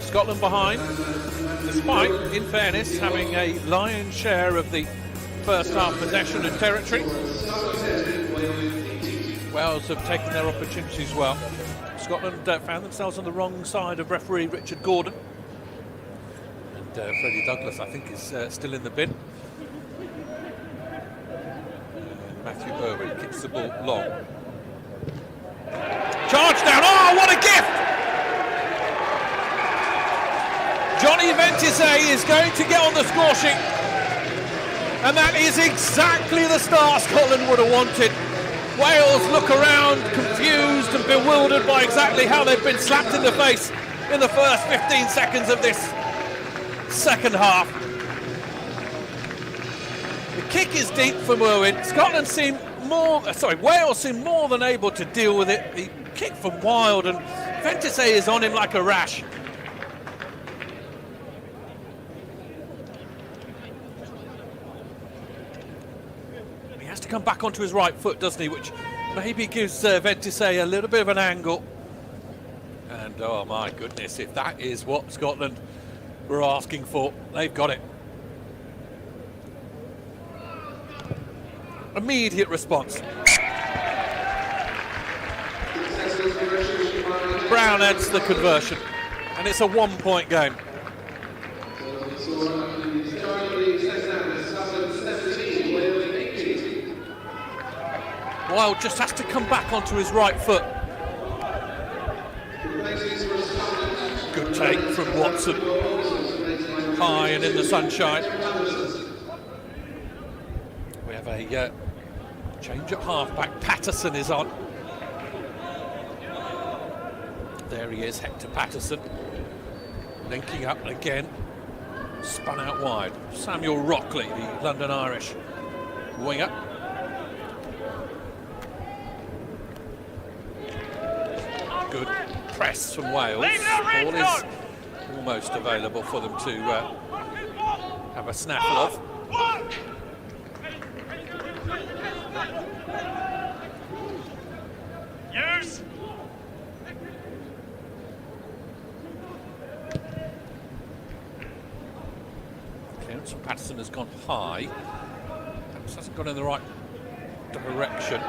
Scotland behind, despite, in fairness, having a lion's share of the first half possession and territory. Wales have taken their opportunities well. Scotland found themselves on the wrong side of referee Richard Gordon. And Freddie Douglas, I think, is still in the bin. And Matthew Irwin kicks the ball long. Charge down, oh, what a gift! Johnny Ventisey is going to get on the score sheet. And that is exactly the start Scotland would have wanted. Wales look around confused and bewildered by exactly how they've been slapped in the face in the first 15 seconds of this second half. The kick is deep from Irwin. Wales seem more than able to deal with it. The kick from Wild, and Ventisey is on him like a rash. To come back onto his right foot, doesn't he, which maybe gives Ventisey a little bit of an angle. And oh my goodness, if that is what Scotland were asking for, they've got it. Immediate response. Brown adds the conversion, and it's a 1-point game. Wild just has to come back onto his right foot. Good take from Watson. High and in the sunshine. We have a change at half-back. Patterson is on. There he is, Hector Patterson. Linking up again. Spun out wide. Samuel Rockley, the London Irish winger. Good press from Wales. Ball is almost available for them to have a snaffle of. Use. Clearance from Patterson has gone high. Perhaps hasn't gone in the right direction.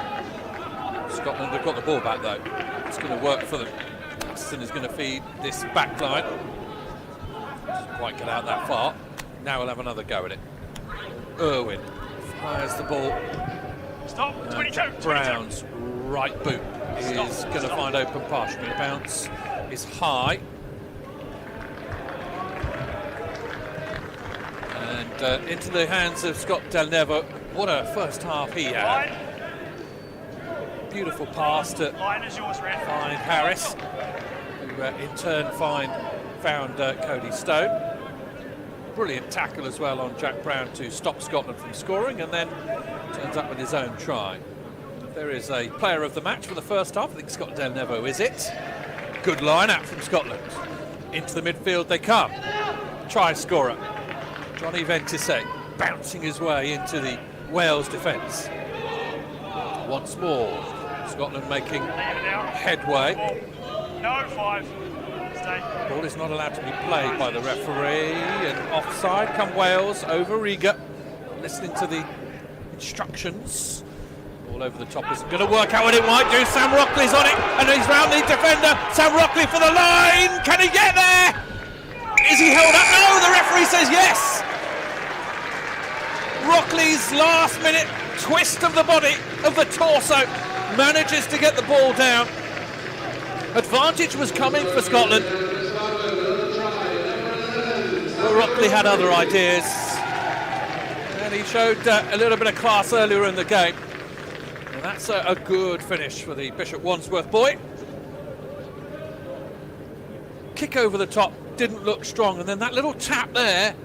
Scotland have got the ball back though. It's going to work for them. Patterson is going to feed this back line. Doesn't quite get out that far. Now we'll have another go at it. Irwin fires the ball. Stop. 22. Brown's right boot is going to find open partially. Bounce is high. And into the hands of Scott Del Nevo. What a first half he had. Beautiful pass to find Harris, who in turn found Cody Stone. Brilliant tackle as well on Jack Brown to stop Scotland from scoring, and then turns up with his own try. There is a player of the match for the first half. I think Scott Del Nevo is it. Good line-out from Scotland. Into the midfield they come. Try scorer Johnny Ventisey bouncing his way into the Wales defence. Once more, Scotland making headway. No, 5. Stay. Ball is not allowed to be played by the referee, and offside come Wales, over eager, listening to the instructions. All over the top isn't going to work out what it might do. Sam Rockley's on it, and he's round the defender. Sam Rockley for the line. Can he get there? Is he held up? No, the referee says yes. Rockley's last minute twist of the body, of the torso, manages to get the ball down. Advantage was coming for Scotland. But Rockley had other ideas. And he showed a little bit of class earlier in the game. And that's a good finish for the Bishop Wandsworth boy. Kick over the top, didn't look strong. And then that little tap there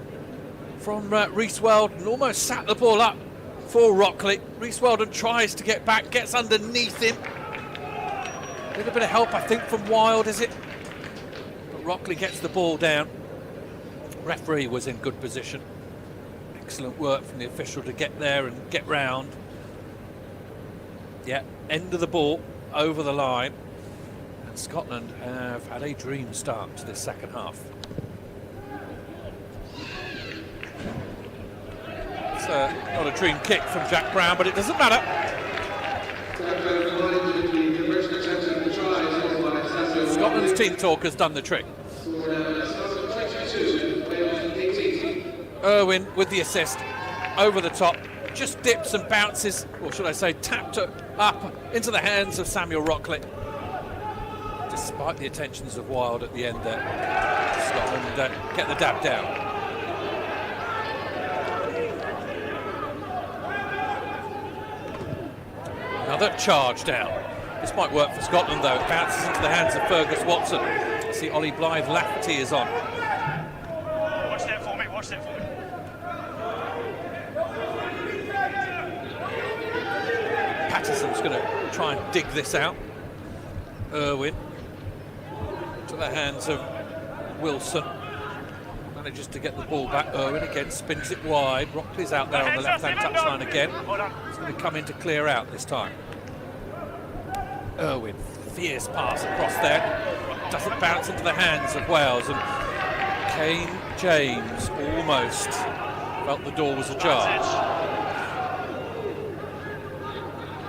from Rhys Weldon almost sat the ball up for Rockley. Rhys Weldon tries to get back, gets underneath him. A little bit of help, I think, from Wild, is it? But Rockley gets the ball down. Referee was in good position. Excellent work from the official to get there and get round. Yeah, end of the ball, over the line. And Scotland have had a dream start to this second half. It's not a dream kick from Jack Brown, but it doesn't matter. Scotland's team talk has done the trick. Irwin with the assist, over the top, just dips and bounces, or should I say tapped it up into the hands of Samuel Rockley. Despite the attentions of Wild at the end there, Scotland get the dab down. Another charge down. This might work for Scotland though. It bounces into the hands of Fergus Watson. See, Ollie Blythe Lafferty is on. Watch that for me, watch that for me. Patterson's going to try and dig this out. Irwin to the hands of Wilson. Manages to get the ball back. Irwin again spins it wide. Rockley's out there on the left-hand touchline again. He's going to come in to clear out this time. Irwin, fierce pass across there. Doesn't bounce into the hands of Wales, and Kane James almost felt the door was ajar.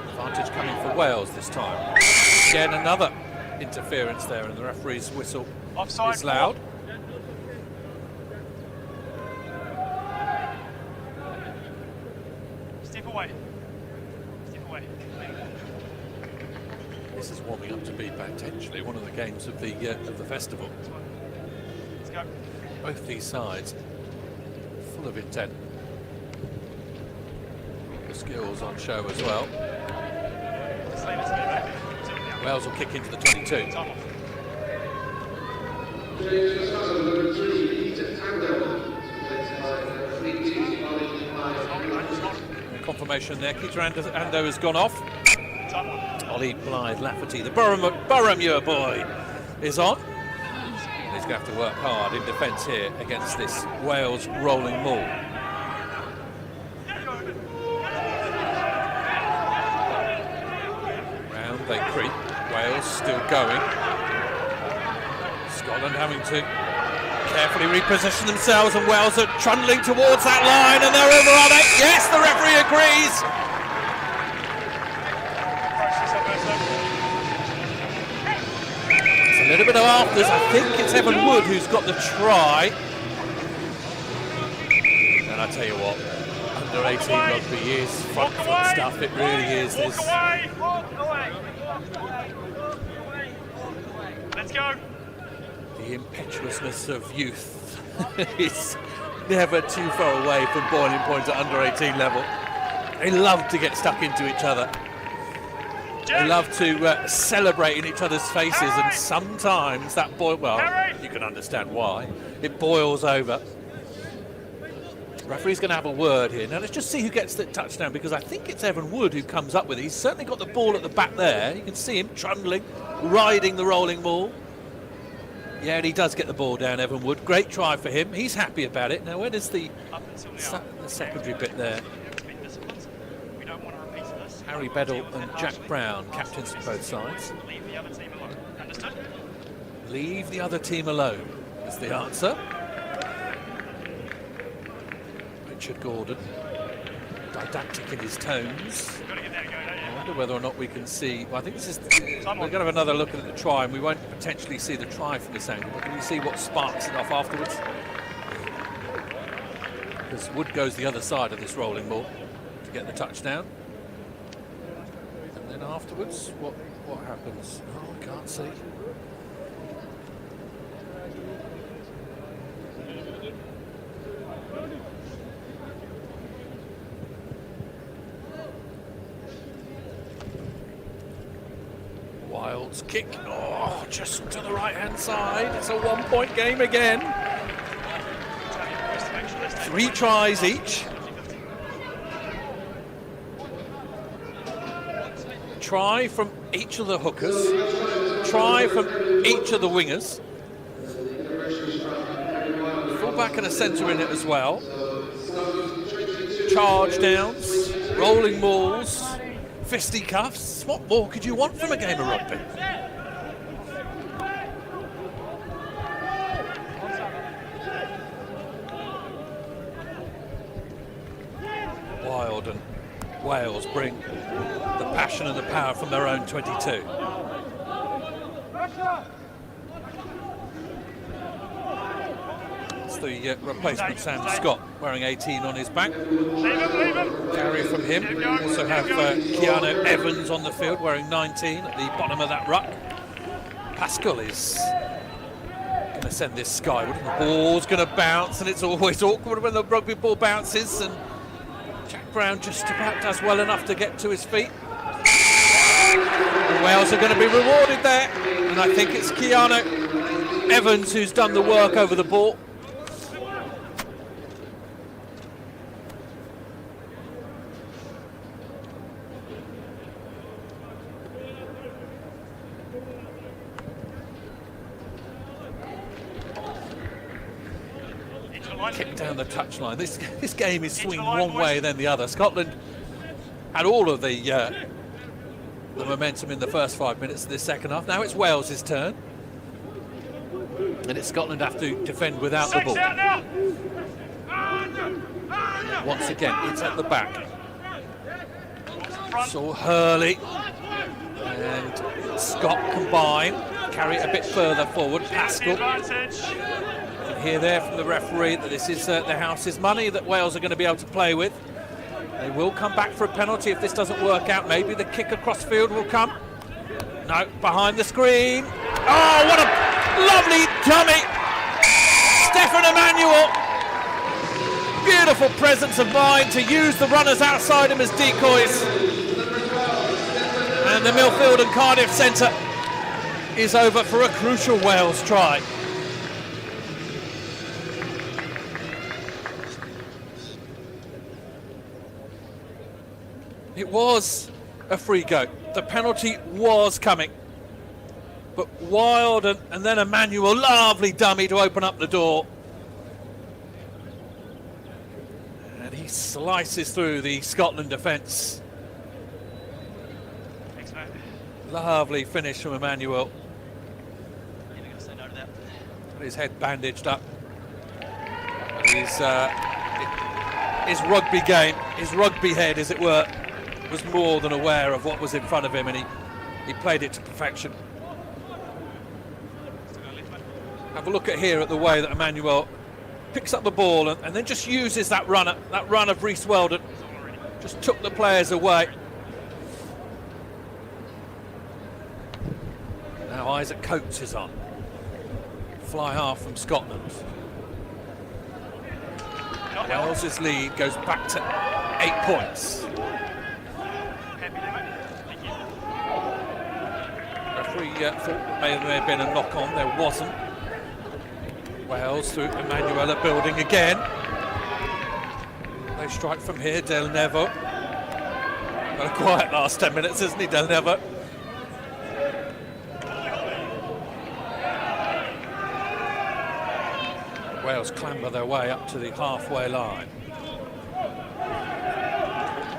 Advantage coming for Wales this time. Again, another interference there, and the referee's whistle Offside is loud. Step away. Step away. This is warming up to be potentially one of the games of the festival. Let's go. Both these sides full of intent. The skills on show as well. Just leave it to me, baby. Wales will kick into the 22. Time off. Confirmation there. Keita Ando has gone off. Time off. Ollie Blythe Lafferty, the Boroughmuir boy, is on. He's going to have to work hard in defence here against this Wales rolling maul. Round they creep. Wales still going. Scotland having to carefully reposition themselves, and Wales are trundling towards that line, and they're over, are they? Yes, the referee agrees. A little bit of afters. I think it's Evan Wood who's got the try. And I tell you what, under 18 rugby is front foot stuff. It really is. Walk away. Let's go. The impetuousness of youth is never too far away from boiling point at under 18 level. They love to get stuck into each other. They love to celebrate in each other's faces, and sometimes that you can understand why. It boils over. The referee's going to have a word here. Now let's just see who gets the touchdown, because I think it's Evan Wood who comes up with it. He's certainly got the ball at the back there. You can see him trundling, riding the rolling ball. Yeah, and he does get the ball down, Evan Wood. Great try for him. He's happy about it. Now, where does the secondary bit there? Harry Beddle and Jack Brown, captains of both sides. Leave the other team alone. Understood? Leave the other team alone is the answer. Richard Gordon, didactic in his tones. I wonder whether or not we can see. Well, I think this is. We're going to have another look at the try, and we won't potentially see the try from this angle. But can we see what sparks it off afterwards? Because Wood goes the other side of this rolling ball to get the touchdown. And then afterwards, what happens? Oh, I can't see. Wild's kick, oh, just to the right-hand side. It's a one-point game again. 3 tries each. Try from each of the hookers. Try from each of the wingers. Full-back and a centre in it as well. Charge downs, rolling balls, fisticuffs. What more could you want from a game of rugby? Wild and Wales bring the passion and the power from their own 22. It's the replacement Sam Scott wearing 18 on his back. Carry from him. We also have Keanu Evans on the field wearing 19 at the bottom of that ruck. Pascal is going to send this skyward. The ball's going to bounce, and it's always awkward when the rugby ball bounces, and Jack Brown just about does well enough to get to his feet. The Wales are going to be rewarded there, and I think it's Keanu Evans who's done the work over the ball. Kick down the touchline. This game is swinging one way then the other. Scotland had all of the momentum in the first 5 minutes of this second half. Now it's Wales' turn, and it's Scotland have to defend without the ball. Once again, it's at the back. So Hurley and Scott combine, carry it a bit further forward. Pascal. Hear there from the referee that this is the house's money that Wales are going to be able to play with. They will come back for a penalty if this doesn't work out. Maybe the kick across field will come. No, behind the screen. Oh, what a lovely dummy. Stefan Emmanuel. Beautiful presence of mind to use the runners outside him as decoys. And the Millfield and Cardiff centre is over for a crucial Wales try. It was a free go. The penalty was coming. But Wild and then Emmanuel, lovely dummy to open up the door. And he slices through the Scotland defence. Thanks, mate. Lovely finish from Emmanuel. Never going to say no to that. His head bandaged up. His rugby game, his rugby head, as it were, was more than aware of what was in front of him, and he played it to perfection. Have a look at here at the way that Emmanuel picks up the ball and then just uses that run of Reece Weldon. Just took the players away. Now Isaac Coates is on. Fly half from Scotland. Wales' lead goes back to 8 points. Referee thought there may have been a knock on, there wasn't. Wales through Emmanuel building again. They strike from here, Del Nevo. Got a quiet last 10 minutes, isn't he, Del Nevo? Wales clamber their way up to the halfway line.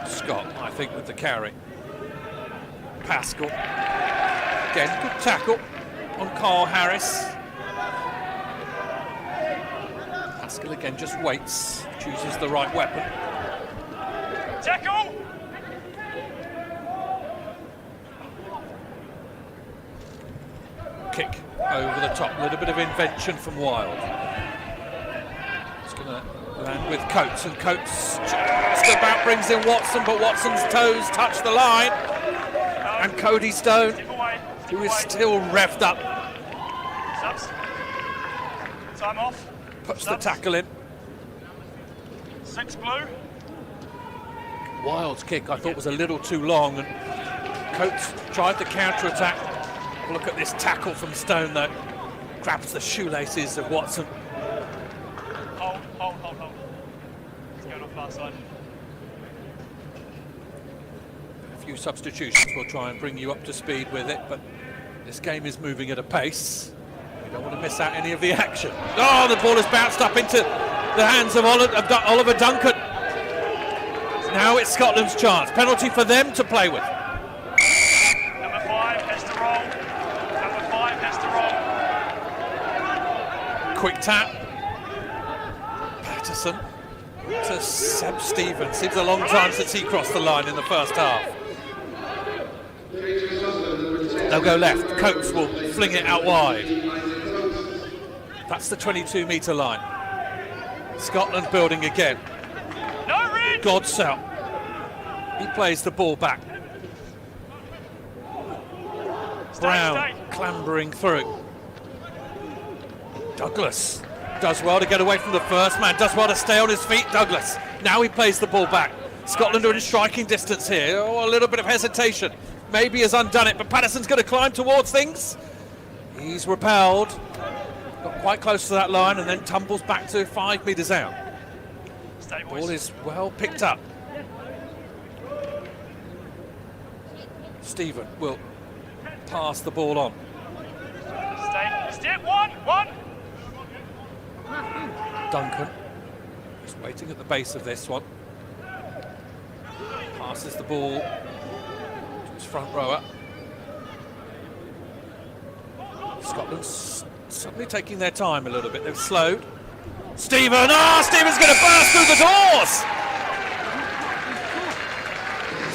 Scott, I think, with the carry. Pascal. Again, good tackle on Carl Harris. Pascal again just waits, chooses the right weapon. Tackle! Kick over the top, a little bit of invention from Wild. It's going to land with Coates, and Coates just about brings in Watson, but Watson's toes touch the line. And Cody Stone, who is still revved up, Subs. Time off. puts the tackle in. 6 blue. Wild's kick, I thought, was a little too long, and Coates tried the counter-attack. Look at this tackle from Stone, though. Grabs the shoelaces of Watson. Hold. It's going off far side. A few substitutions will try and bring you up to speed with it, but this game is moving at a pace. You don't want to miss out any of the action. Oh, the ball has bounced up into the hands of Oliver Duncan. Now it's Scotland's chance. Penalty for them to play with. Number 5 has to roll. Number 5 has to roll. Quick tap. Patterson to Seb Stevens. Seems a long time since he crossed the line in the first half. They'll go left. Coates will fling it out wide. That's the 22-metre line. Scotland building again. No read. Godsell. He plays the ball back. Brown clambering through. Douglas does well to get away from the first man, does well to stay on his feet. Douglas, now he plays the ball back. Scotland are in striking distance here. Oh, a little bit of hesitation. Maybe has undone it, but Patterson's going to climb towards things. He's repelled. Got quite close to that line and then tumbles back to 5 metres out. Ball is well picked up. Stephen will pass the ball on. Stay. 1. Duncan just waiting at the base of this one. Passes the ball to his front rower. Scotland's suddenly taking their time a little bit. They've slowed. Stephen! Stephen's going to burst through the doors!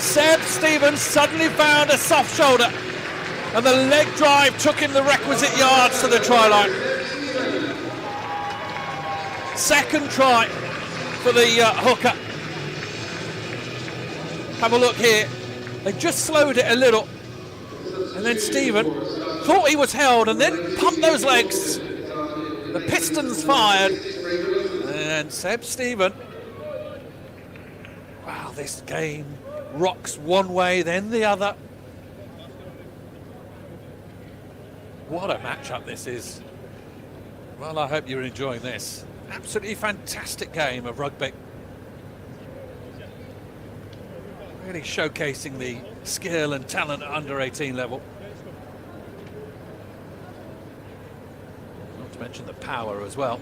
Seb Stevens suddenly found a soft shoulder, and the leg drive took him the requisite yards to the try line. Second try for the hooker. Have a look here. They just slowed it a little, and then Stephen thought he was held and then pumped those legs. The pistons fired, and Seb Stephen. Wow, this game rocks one way, then the other. What a matchup this is. Well, I hope you're enjoying this. Absolutely fantastic game of rugby. Really showcasing the skill and talent at under 18 level. Not to mention the power as well.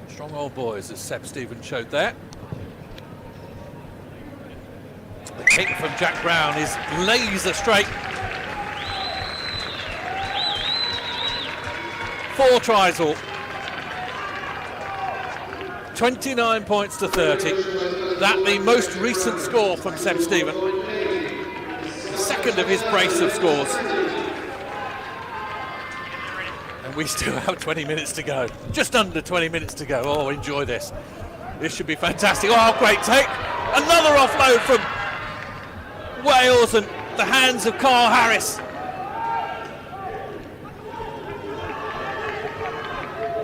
Strong old boys, as Seb Stevens showed there. The kick from Jack Brown is laser straight. 4 tries all. 29 points to 30. That the most recent score from Seb Stevens. Second of his brace of scores. And we still have 20 minutes to go. Just under 20 minutes to go. Oh, enjoy this. This should be fantastic. Oh, great take. Another offload from Wales and the hands of Carl Harris.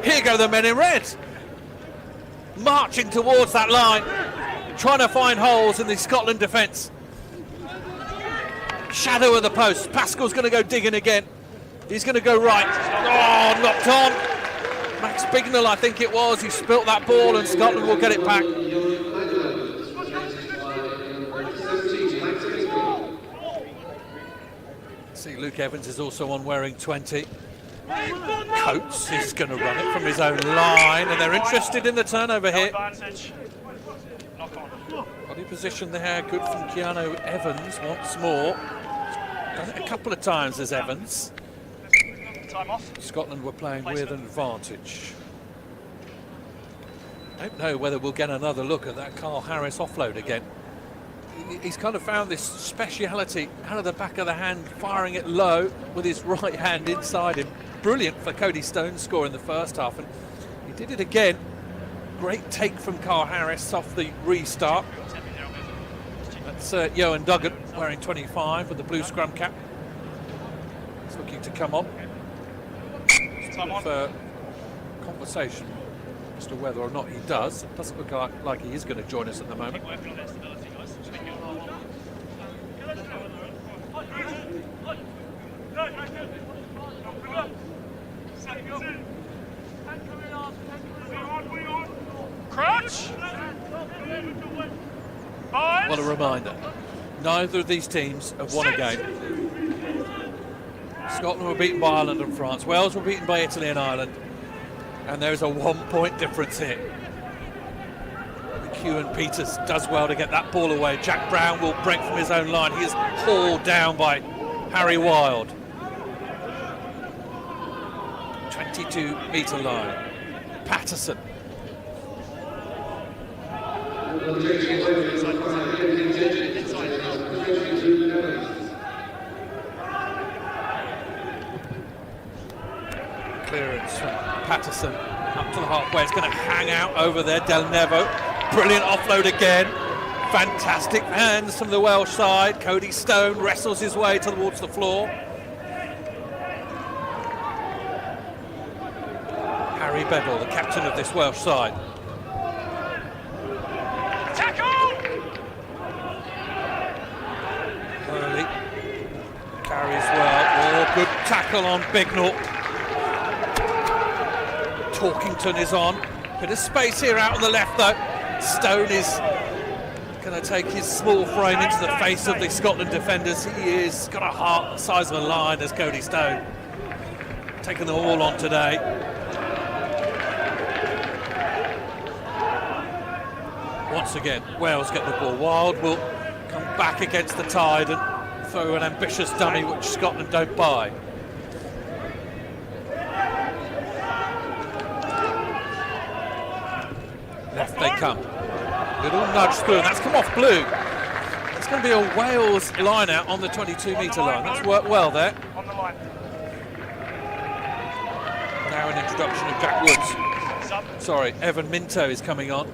Here go the men in red. Marching towards that line, trying to find holes in the Scotland defence. Shadow of the post. Pascal's going to go digging again. He's going to go right. Oh, knocked on. Max Bignell, I think it was. He spilt that ball and Scotland will get it back. See, Luke Evans is also on wearing 20. Coates is going to run it from his own line, and they're interested in the turnover here. Body position there, good from Keanu Evans once more. Done it a couple of times as Evans. Time off. Scotland were playing with an advantage. Don't know whether we'll get another look at that Carl Harris offload again. He's kind of found this speciality out of the back of the hand, firing it low with his right hand inside him. Brilliant for Cody Stone's score in the first half, and he did it again. Great take from Carl Harris off the restart. That's Johan Duggan wearing 25 with the blue scrum cap. He's looking to come on. For conversation as to whether or not he does. It doesn't look like he is going to join us at the moment. Crouch. What a reminder. Neither of these teams have won a game. Scotland were beaten by Ireland and France. Wales were beaten by Italy and Ireland. And there's a 1 point difference here. The Hewan Peters does well to get that ball away. Jack Brown will break from his own line. He is hauled down by Harry Wild. 22-metre line. Patterson. Clearance from Patterson up to the halfway. It's going to hang out over there. Del Nevo. Brilliant offload again. Fantastic hands from the Welsh side. Cody Stone wrestles his way towards the floor. Harry Beddle, the captain of this Welsh side. Hurley carries well. Oh, good tackle on Bignell. Torkington is on. Bit of space here out on the left though. Stone is going to take his small frame into the face of the Scotland defenders. He is got a heart the size of a lion as Cody Stone. Taking them all on today. Once again, Wales get the ball. Wild will come back against the tide and throw an ambitious dummy which Scotland don't buy. Left they come. Little nudge through, and that's come off Blue. It's going to be a Wales line out on the 22-metre line. That's worked well there. On the line. Now an introduction of Jack Woods. Sorry, Evan Minto is coming on.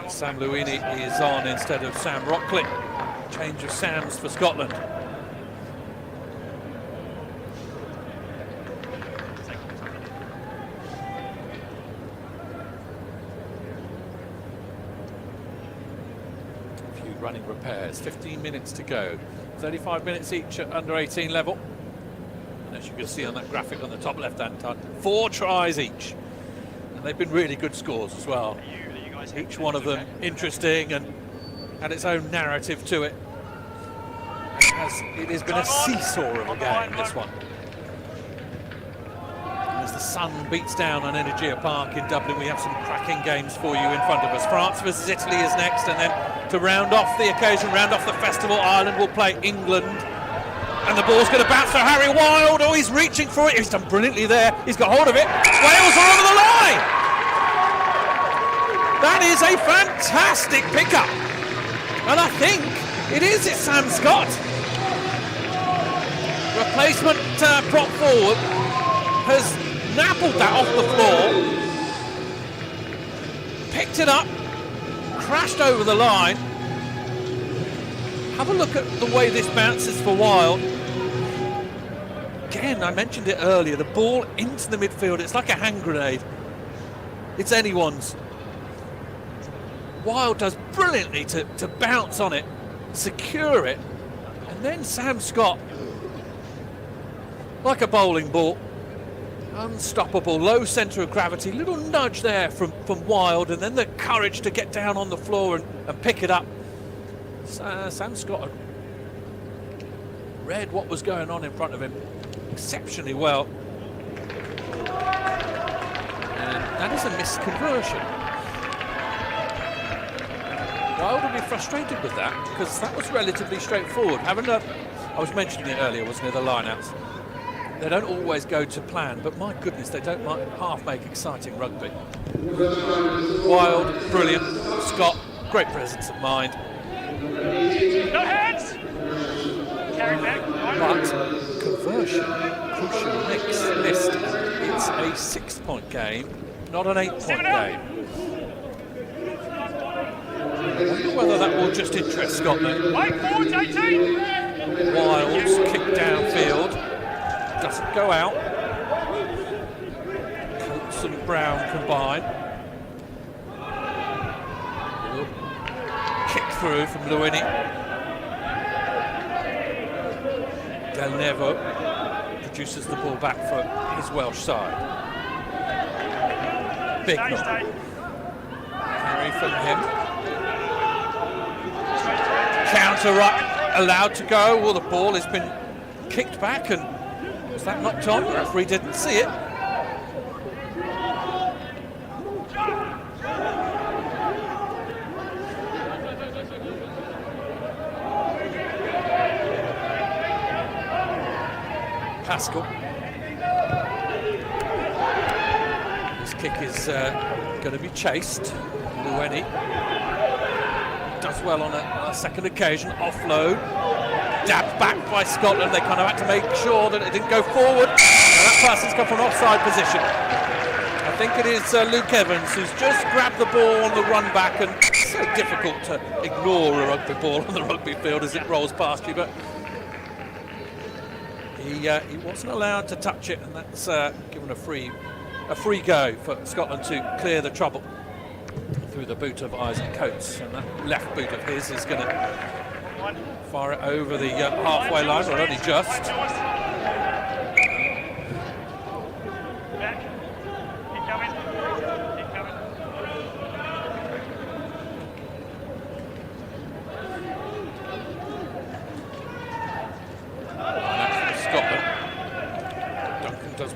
Sam Luini is on instead of Sam Rockley. Change of Sams for Scotland. A few running repairs, 15 minutes to go. 35 minutes each at under 18 level. And as you can see on that graphic on the top left-hand side, 4 tries each. And they've been really good scores as well. Each one of them interesting and had its own narrative to it. It has been a seesaw of a game, this one. As the sun beats down on Energia Park in Dublin, we have some cracking games for you in front of us. France versus Italy is next, and then to round off the occasion, round off the festival, Ireland will play England. And the ball's going to bounce to Harry Wild. Oh, he's reaching for it. He's done brilliantly there. He's got hold of it. Wales are over the line. That is a fantastic pickup. And I think it's Sam Scott. Replacement prop forward has nabbled that off the floor. Picked it up. Crashed over the line. Have a look at the way this bounces for Wild. Again, I mentioned it earlier, the ball into the midfield, it's like a hand grenade. It's anyone's. Wild does brilliantly to bounce on it, secure it, and then Sam Scott, like a bowling ball, unstoppable, low centre of gravity, little nudge there from Wild, and then the courage to get down on the floor and pick it up. Sam Scott read what was going on in front of him exceptionally well. And that is a missed conversion. Wild will be frustrated with that because that was relatively straightforward. I was mentioning it earlier, wasn't it, the lineouts. They don't always go to plan, but my goodness, they don't half make exciting rugby. Wild, brilliant. Scott, great presence of mind. No hands! Carry back. But conversion, crucial missed. It's a 6-point game, not an 8-point game. I wonder whether that will just interest Scotland. Wait, forward, 18! Wilds kick downfield, doesn't go out. Coates and Brown combine. Kick through from Luini. Del Nevo produces the ball back for his Welsh side. Bignell. Carry from him. Counter right, allowed to go. Well, the ball has been kicked back, and was that knocked on? The referee didn't see it. Pascal. This kick is going to be chased. Lueni does well on a second occasion. Offload. Dabbed back by Scotland. They kind of had to make sure that it didn't go forward. Now that pass has come from offside position. I think it is Luke Evans who's just grabbed the ball on the run back, and it's so difficult to ignore a rugby ball on the rugby field as it rolls past you, but he wasn't allowed to touch it, and that's given a free go for Scotland to clear the trouble through the boot of Isaac Coates, and that left boot of his is going to fire it over the halfway line, or only just.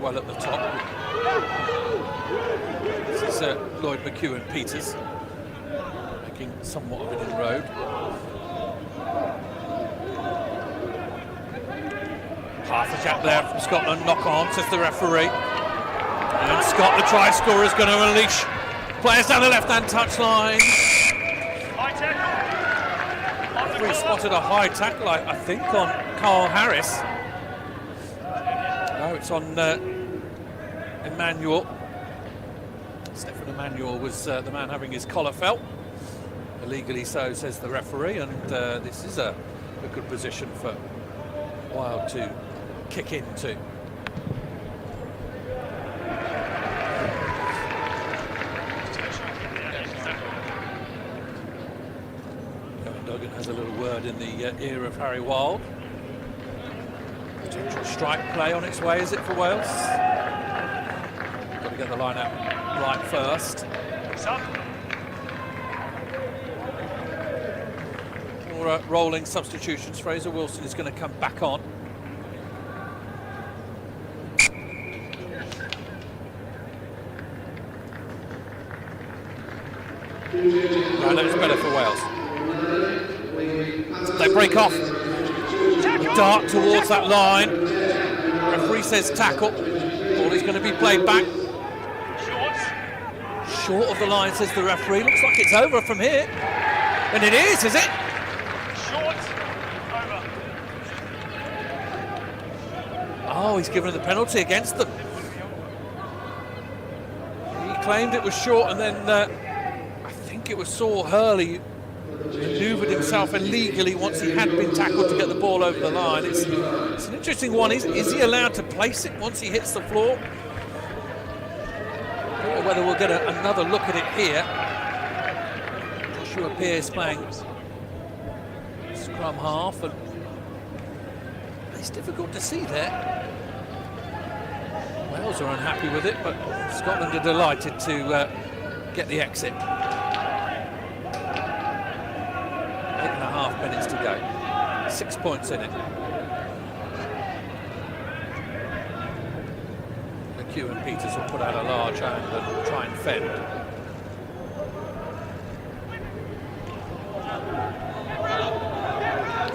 Well at the top. This is Lloyd McEwen-Peters making somewhat of an inroad. Half a jack there from Scotland. Knock on, says the referee. And Scott, the try scorer, is going to unleash players down the left-hand touchline. Referee spotted a high tackle, I think, on Carl Harris. No, it's on Emmanuel. Stefan Emmanuel was the man having his collar felt. Illegally so, says the referee, and this is a good position for Wild to kick into. Duggan has a little word in the ear of Harry Wild. Potential strike play on its way, is it, for Wales? Got to get the line out right first. More rolling substitutions. Fraser Wilson is going to come back on. No, that is better for Wales. They break off. Dart towards that line. Referee says tackle. Ball is going to be played back. Short of the line, says the referee. Looks like it's over from here. And it is it? Short, over. Oh, he's given the penalty against them. He claimed it was short, and then I think it was Saul Hurley manoeuvred himself illegally once he had been tackled to get the ball over the line. It's an interesting one. Is he allowed to place it once he hits the floor? I don't know whether we'll get another look at it here. Joshua Pearce playing scrum half, and it's difficult to see there. Wales are unhappy with it, but Scotland are delighted to get the exit. 8.5 minutes to go. 6 points in it. McEwen-Peters will put out a large hand and try and fend.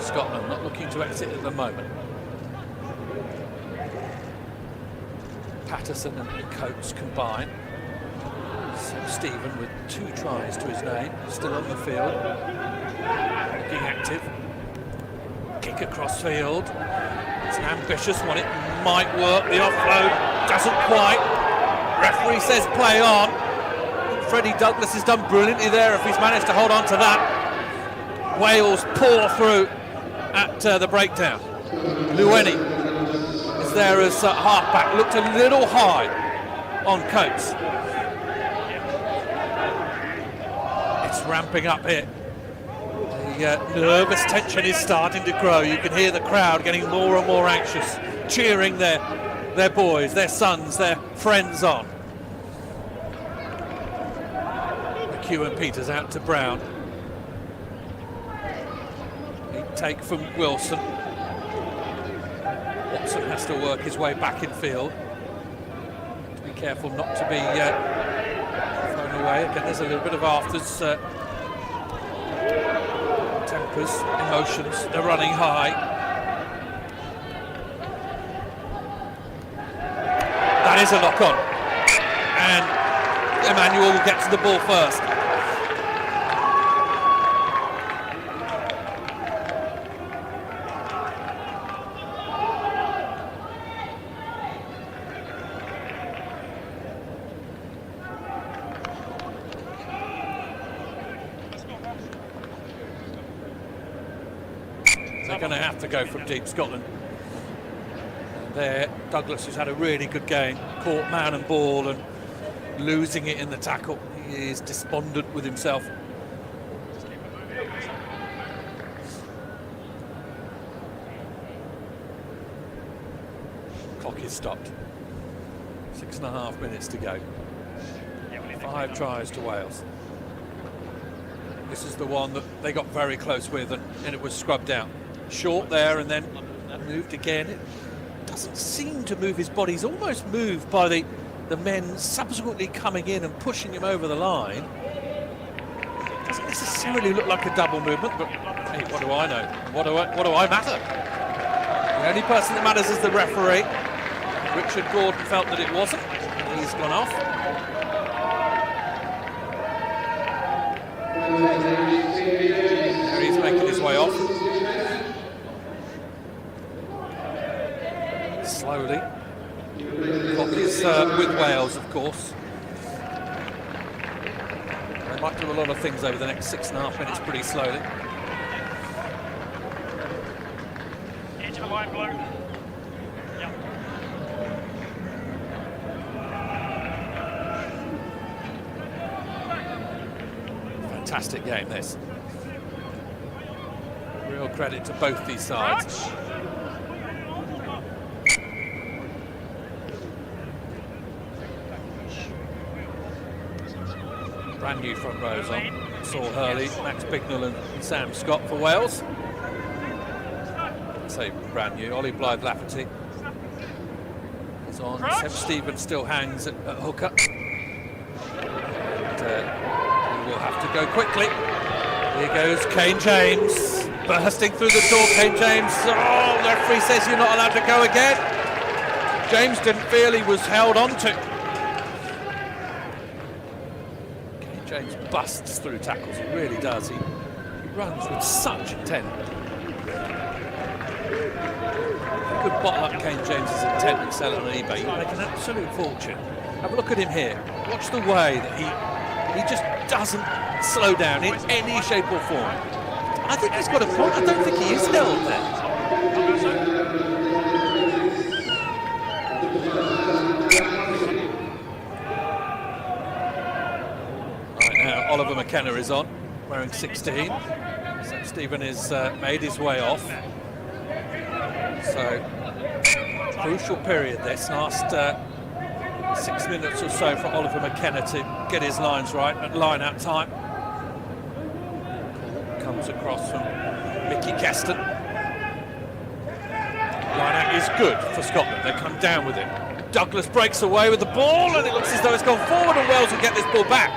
Scotland not looking to exit at the moment. Patterson and Coates combine. So Stephen with 2 tries to his name, still on the field. Looking active. Kick across field. It's an ambitious one. It might work. The offload doesn't quite. Referee says play on. Freddie Douglas has done brilliantly there if he's managed to hold on to that. Wales pour through at the breakdown. Lueni is there as halfback. Looked a little high on Coates. It's ramping up here. The nervous tension is starting to grow. You can hear the crowd getting more and more anxious, cheering their boys, their sons, their friends on. McEwen-Peters out to Brown. Big take from Wilson. Watson has to work his way back in field. To be careful not to be thrown away. Again, there's a little bit of afters. Tempers, emotions, they're running high. That is a lock on. And Emmanuel will get to the ball first. They're going to have to go from deep, Scotland. There, Douglas has had a really good game, caught man and ball and losing it in the tackle. He is despondent with himself. Clock is stopped. 6.5 minutes to go. 5 tries to Wales. This is the one that they got very close with and it was scrubbed out. Short there and then moved again. It doesn't seem to move his body. He's almost moved by the men subsequently coming in and pushing him over the line. Doesn't necessarily look like a double movement, but hey, what do I know? What do I matter? The only person that matters is the referee. Richard Gordon felt that it wasn't. He's gone off. He's making his way off. Slowly. Clock is with Wales, of course. They might do a lot of things over the next 6.5 minutes pretty slowly. Edge of the line, blue. Yep. Fantastic game, this. Real credit to both these sides. Brand new front rows on. Saul Hurley, Max Bignell and Sam Scott for Wales. I'd say brand new. Ollie Blythe-Lafferty is on. Seb Stevens still hangs at hooker. And, he will have to go quickly. Here goes Kane James. Bursting through the door, Kane James. Oh, the referee says you're not allowed to go again. James didn't feel he was held on to. James busts through tackles, he really does. He runs with such intent. If you could bottle up Kane James's intent and sell it on eBay, you'd make an absolute fortune. Have a look at him here. Watch the way that he just doesn't slow down in any shape or form. I think he's got a point. I don't think he is held there. Oliver McKenna is on, wearing 16. So Stephen has made his way off. So, crucial period this, last 6 minutes or so for Oliver McKenna to get his lines right at line-out time. Comes across from Mickey Keston. Line-out is good for Scotland, they come down with it. Douglas breaks away with the ball and it looks as though it's gone forward and Wales will get this ball back.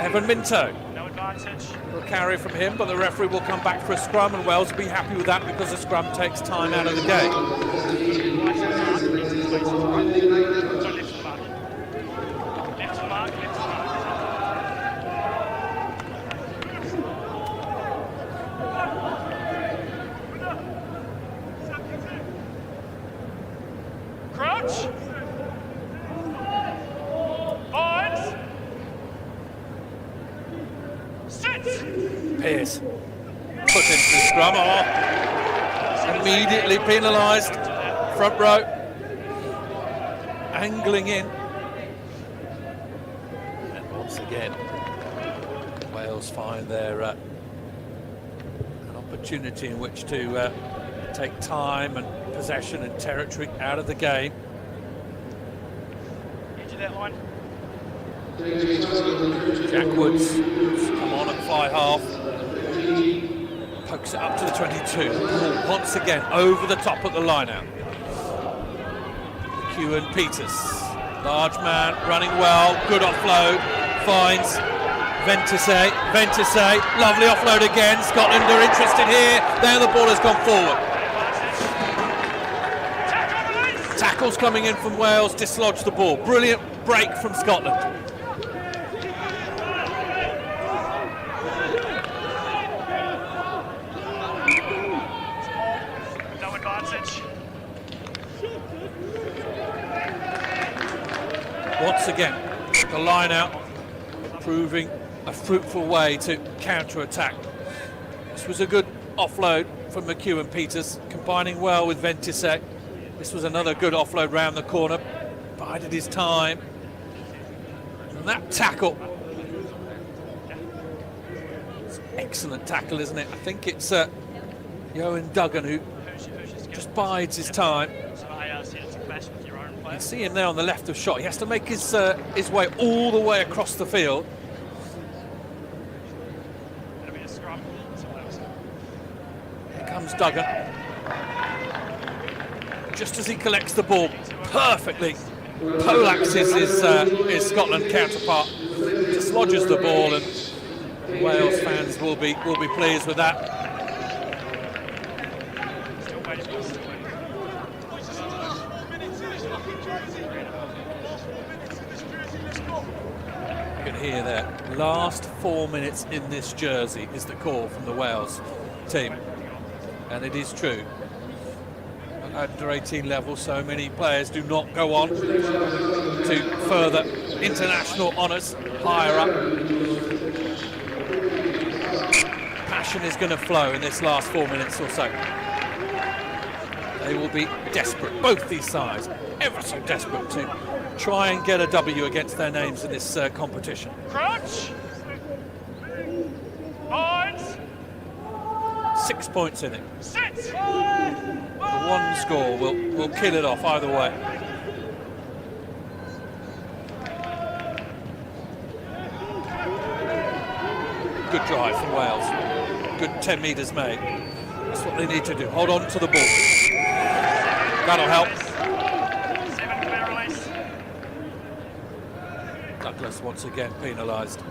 Evan Minto. No advantage. A carry from him, but the referee will come back for a scrum and Wales will be happy with that because the scrum takes time out of the game. Crouch. Pearce put into the scrum. Oh, immediately penalised. Front row angling in, and once again Wales find their an opportunity in which to take time and possession and territory out of the game. Edge of that line. Jack Woods come on at fly half, pokes it up to the 22. Once again over the top at the line-out. Kewan Peters, large man, running well, good offload, finds Ventisay, lovely offload again. Scotland are interested here. Now the ball has gone forward. tackles coming in from Wales dislodge the ball. Brilliant break from Scotland. No advantage. Once again, the line out proving a fruitful way to counter-attack. This was a good offload from McHugh and Peters, combining well with Ventisek. This was another good offload round the corner, bided his time. And that tackle, it's an excellent tackle, isn't it? I think it's Eoin Duggan who just bides his time. You can see him there on the left of shot. He has to make his way all the way across the field. Here comes Duggan. Just as he collects the ball perfectly, poleaxes his Scotland counterpart, dislodges the ball, and Wales fans will be pleased with that. You can hear that. Last 4 minutes in this jersey is the call from the Wales team, and it is true. At under 18 level, so many players do not go on to further international honours higher up. Passion is going to flow in this last 4 minutes or so. They will be desperate, both these sides, ever so desperate to try and get a W against their names in this competition. Crunch! Points! 6 points in it. Sit! The one score will kill it off either way. Good drive from Wales. Good 10 metres made. That's what they need to do. Hold on to the ball. That'll help. 7 clear release. Douglas once again penalised.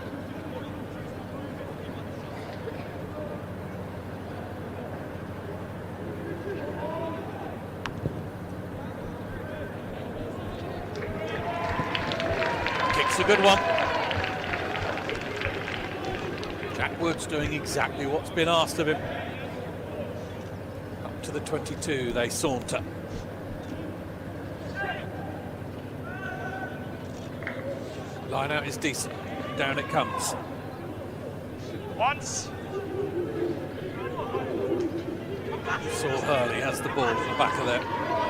Kick's a good one. Jack Woods doing exactly what's been asked of him. Up to the 22 they saunter. Line out is decent. Down it comes. Once. Saul Hurley has the ball at the back of there.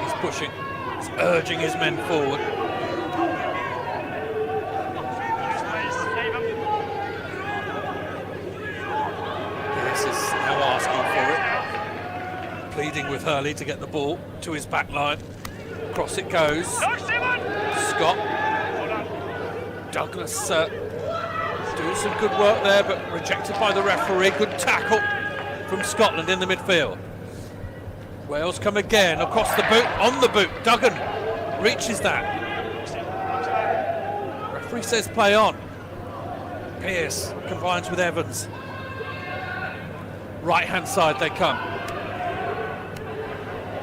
He's pushing. He's urging his men forward. This is now asking for it. Pleading with Hurley to get the ball to his back line. Across it goes. Scott. Douglas doing some good work there, but rejected by the referee. Good tackle from Scotland in the midfield. Wales come again across the boot, on the boot. Duggan reaches that. Referee says play on. Pearce combines with Evans. Right hand side they come.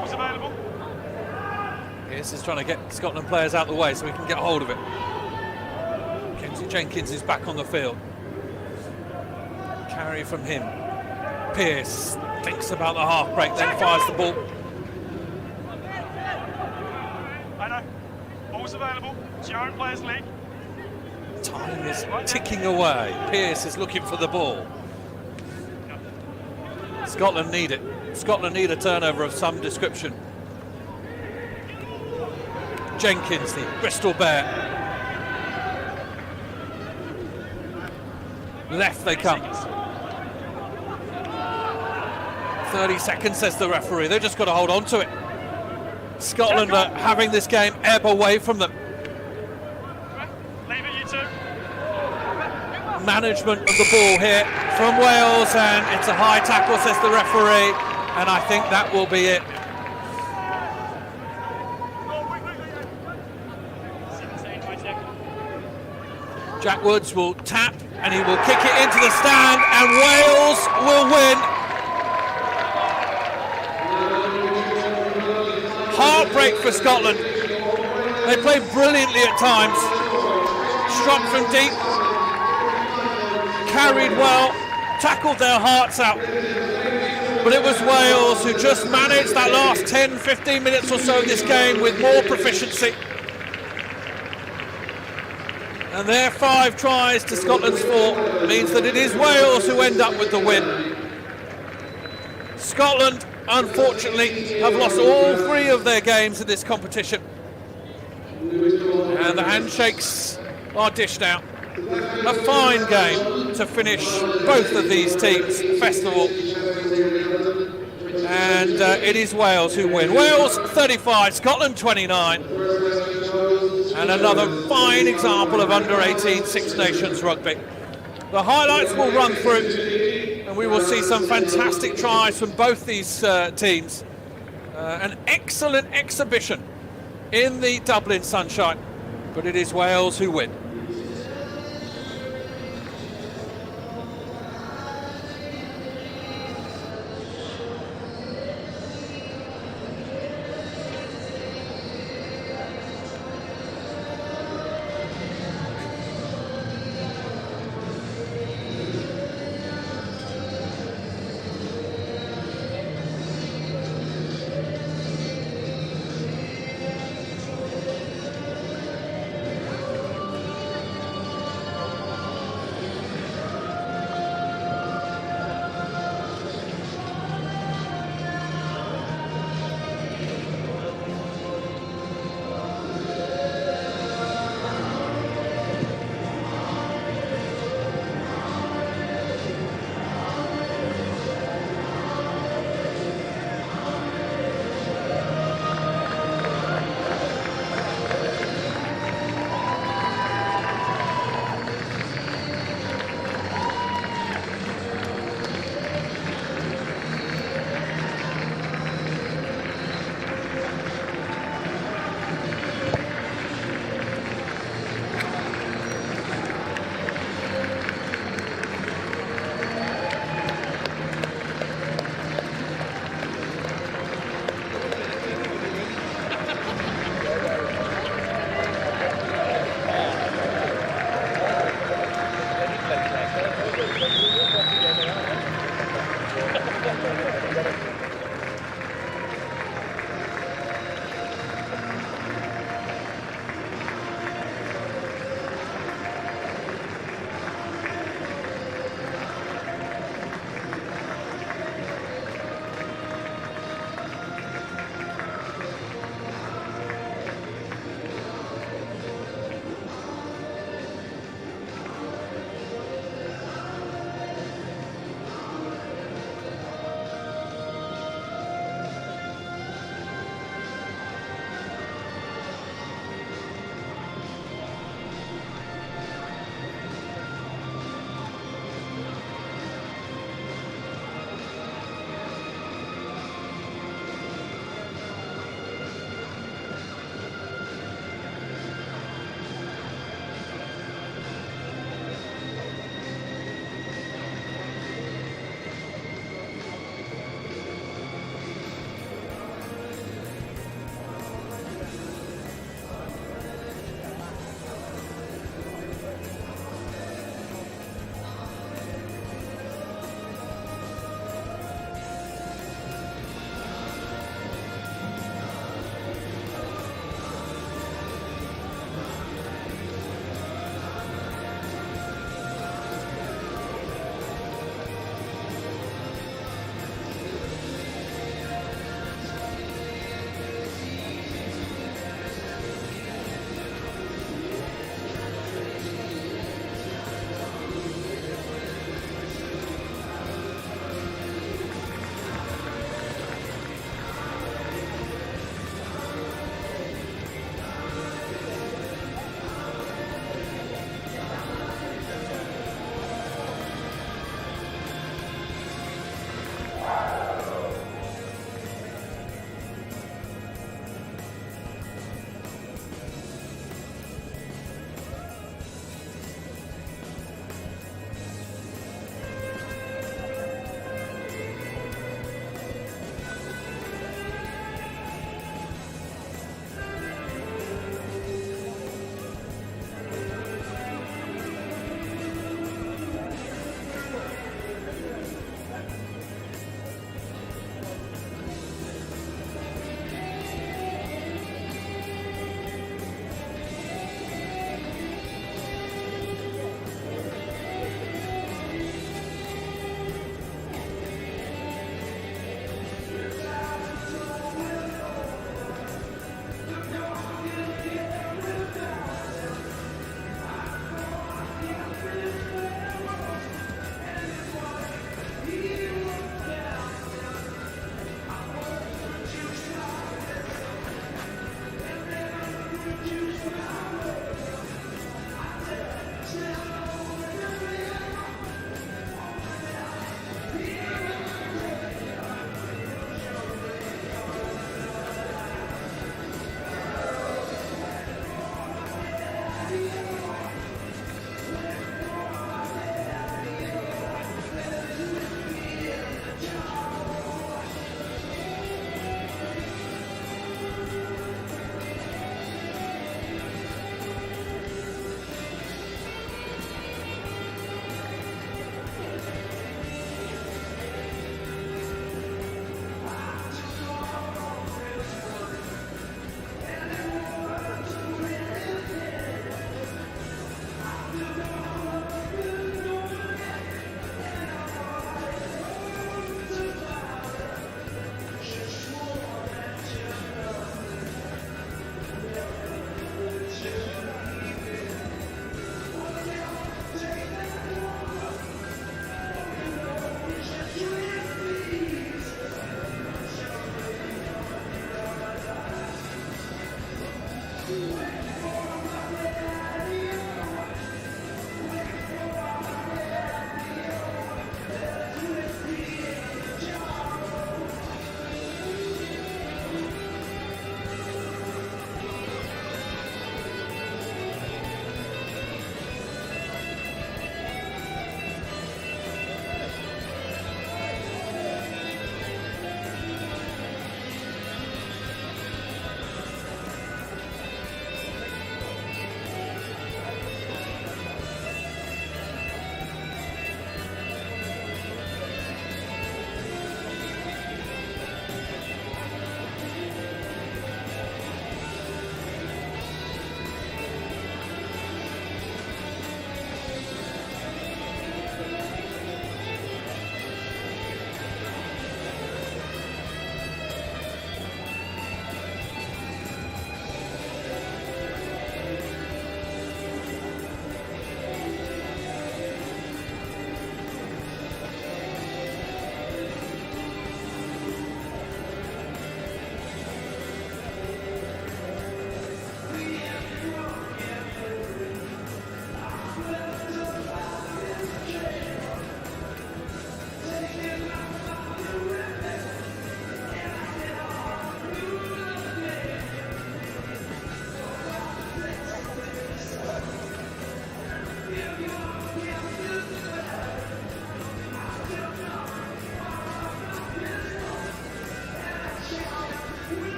What's available? Pearce is trying to get Scotland players out of the way so we can get hold of it. Jenkins is back on the field. Carry from him. Pearce thinks about the half break, then fires the ball. I know. Ball's available. It's your own players' league. Time is ticking away. Pearce is looking for the ball. Scotland need it. Scotland need a turnover of some description. Jenkins, the Bristol Bear. Left they come. 30 seconds, says the referee. They've just got to hold on to it. Scotland are having this game ebb away from them. Leave it, you two. Management of the ball here from Wales, and it's a high tackle, says the referee, and I think that will be it. Jack Woods will tap and he will kick it into the stand, and Wales will win. Heartbreak for Scotland. They played brilliantly at times, struck from deep, carried well, tackled their hearts out. But it was Wales who just managed that last 10-15 minutes or so of this game with more proficiency. And their 5 tries to Scotland's 4 means that it is Wales who end up with the win. Scotland, unfortunately, have lost all 3 of their games in this competition. And the handshakes are dished out. A fine game to finish both of these teams' festival. And it is Wales who win. Wales 35, Scotland 29. And another fine example of under-18 Six Nations Rugby. The highlights will run through, and we will see some fantastic tries from both these teams. An excellent exhibition in the Dublin sunshine, but it is Wales who win.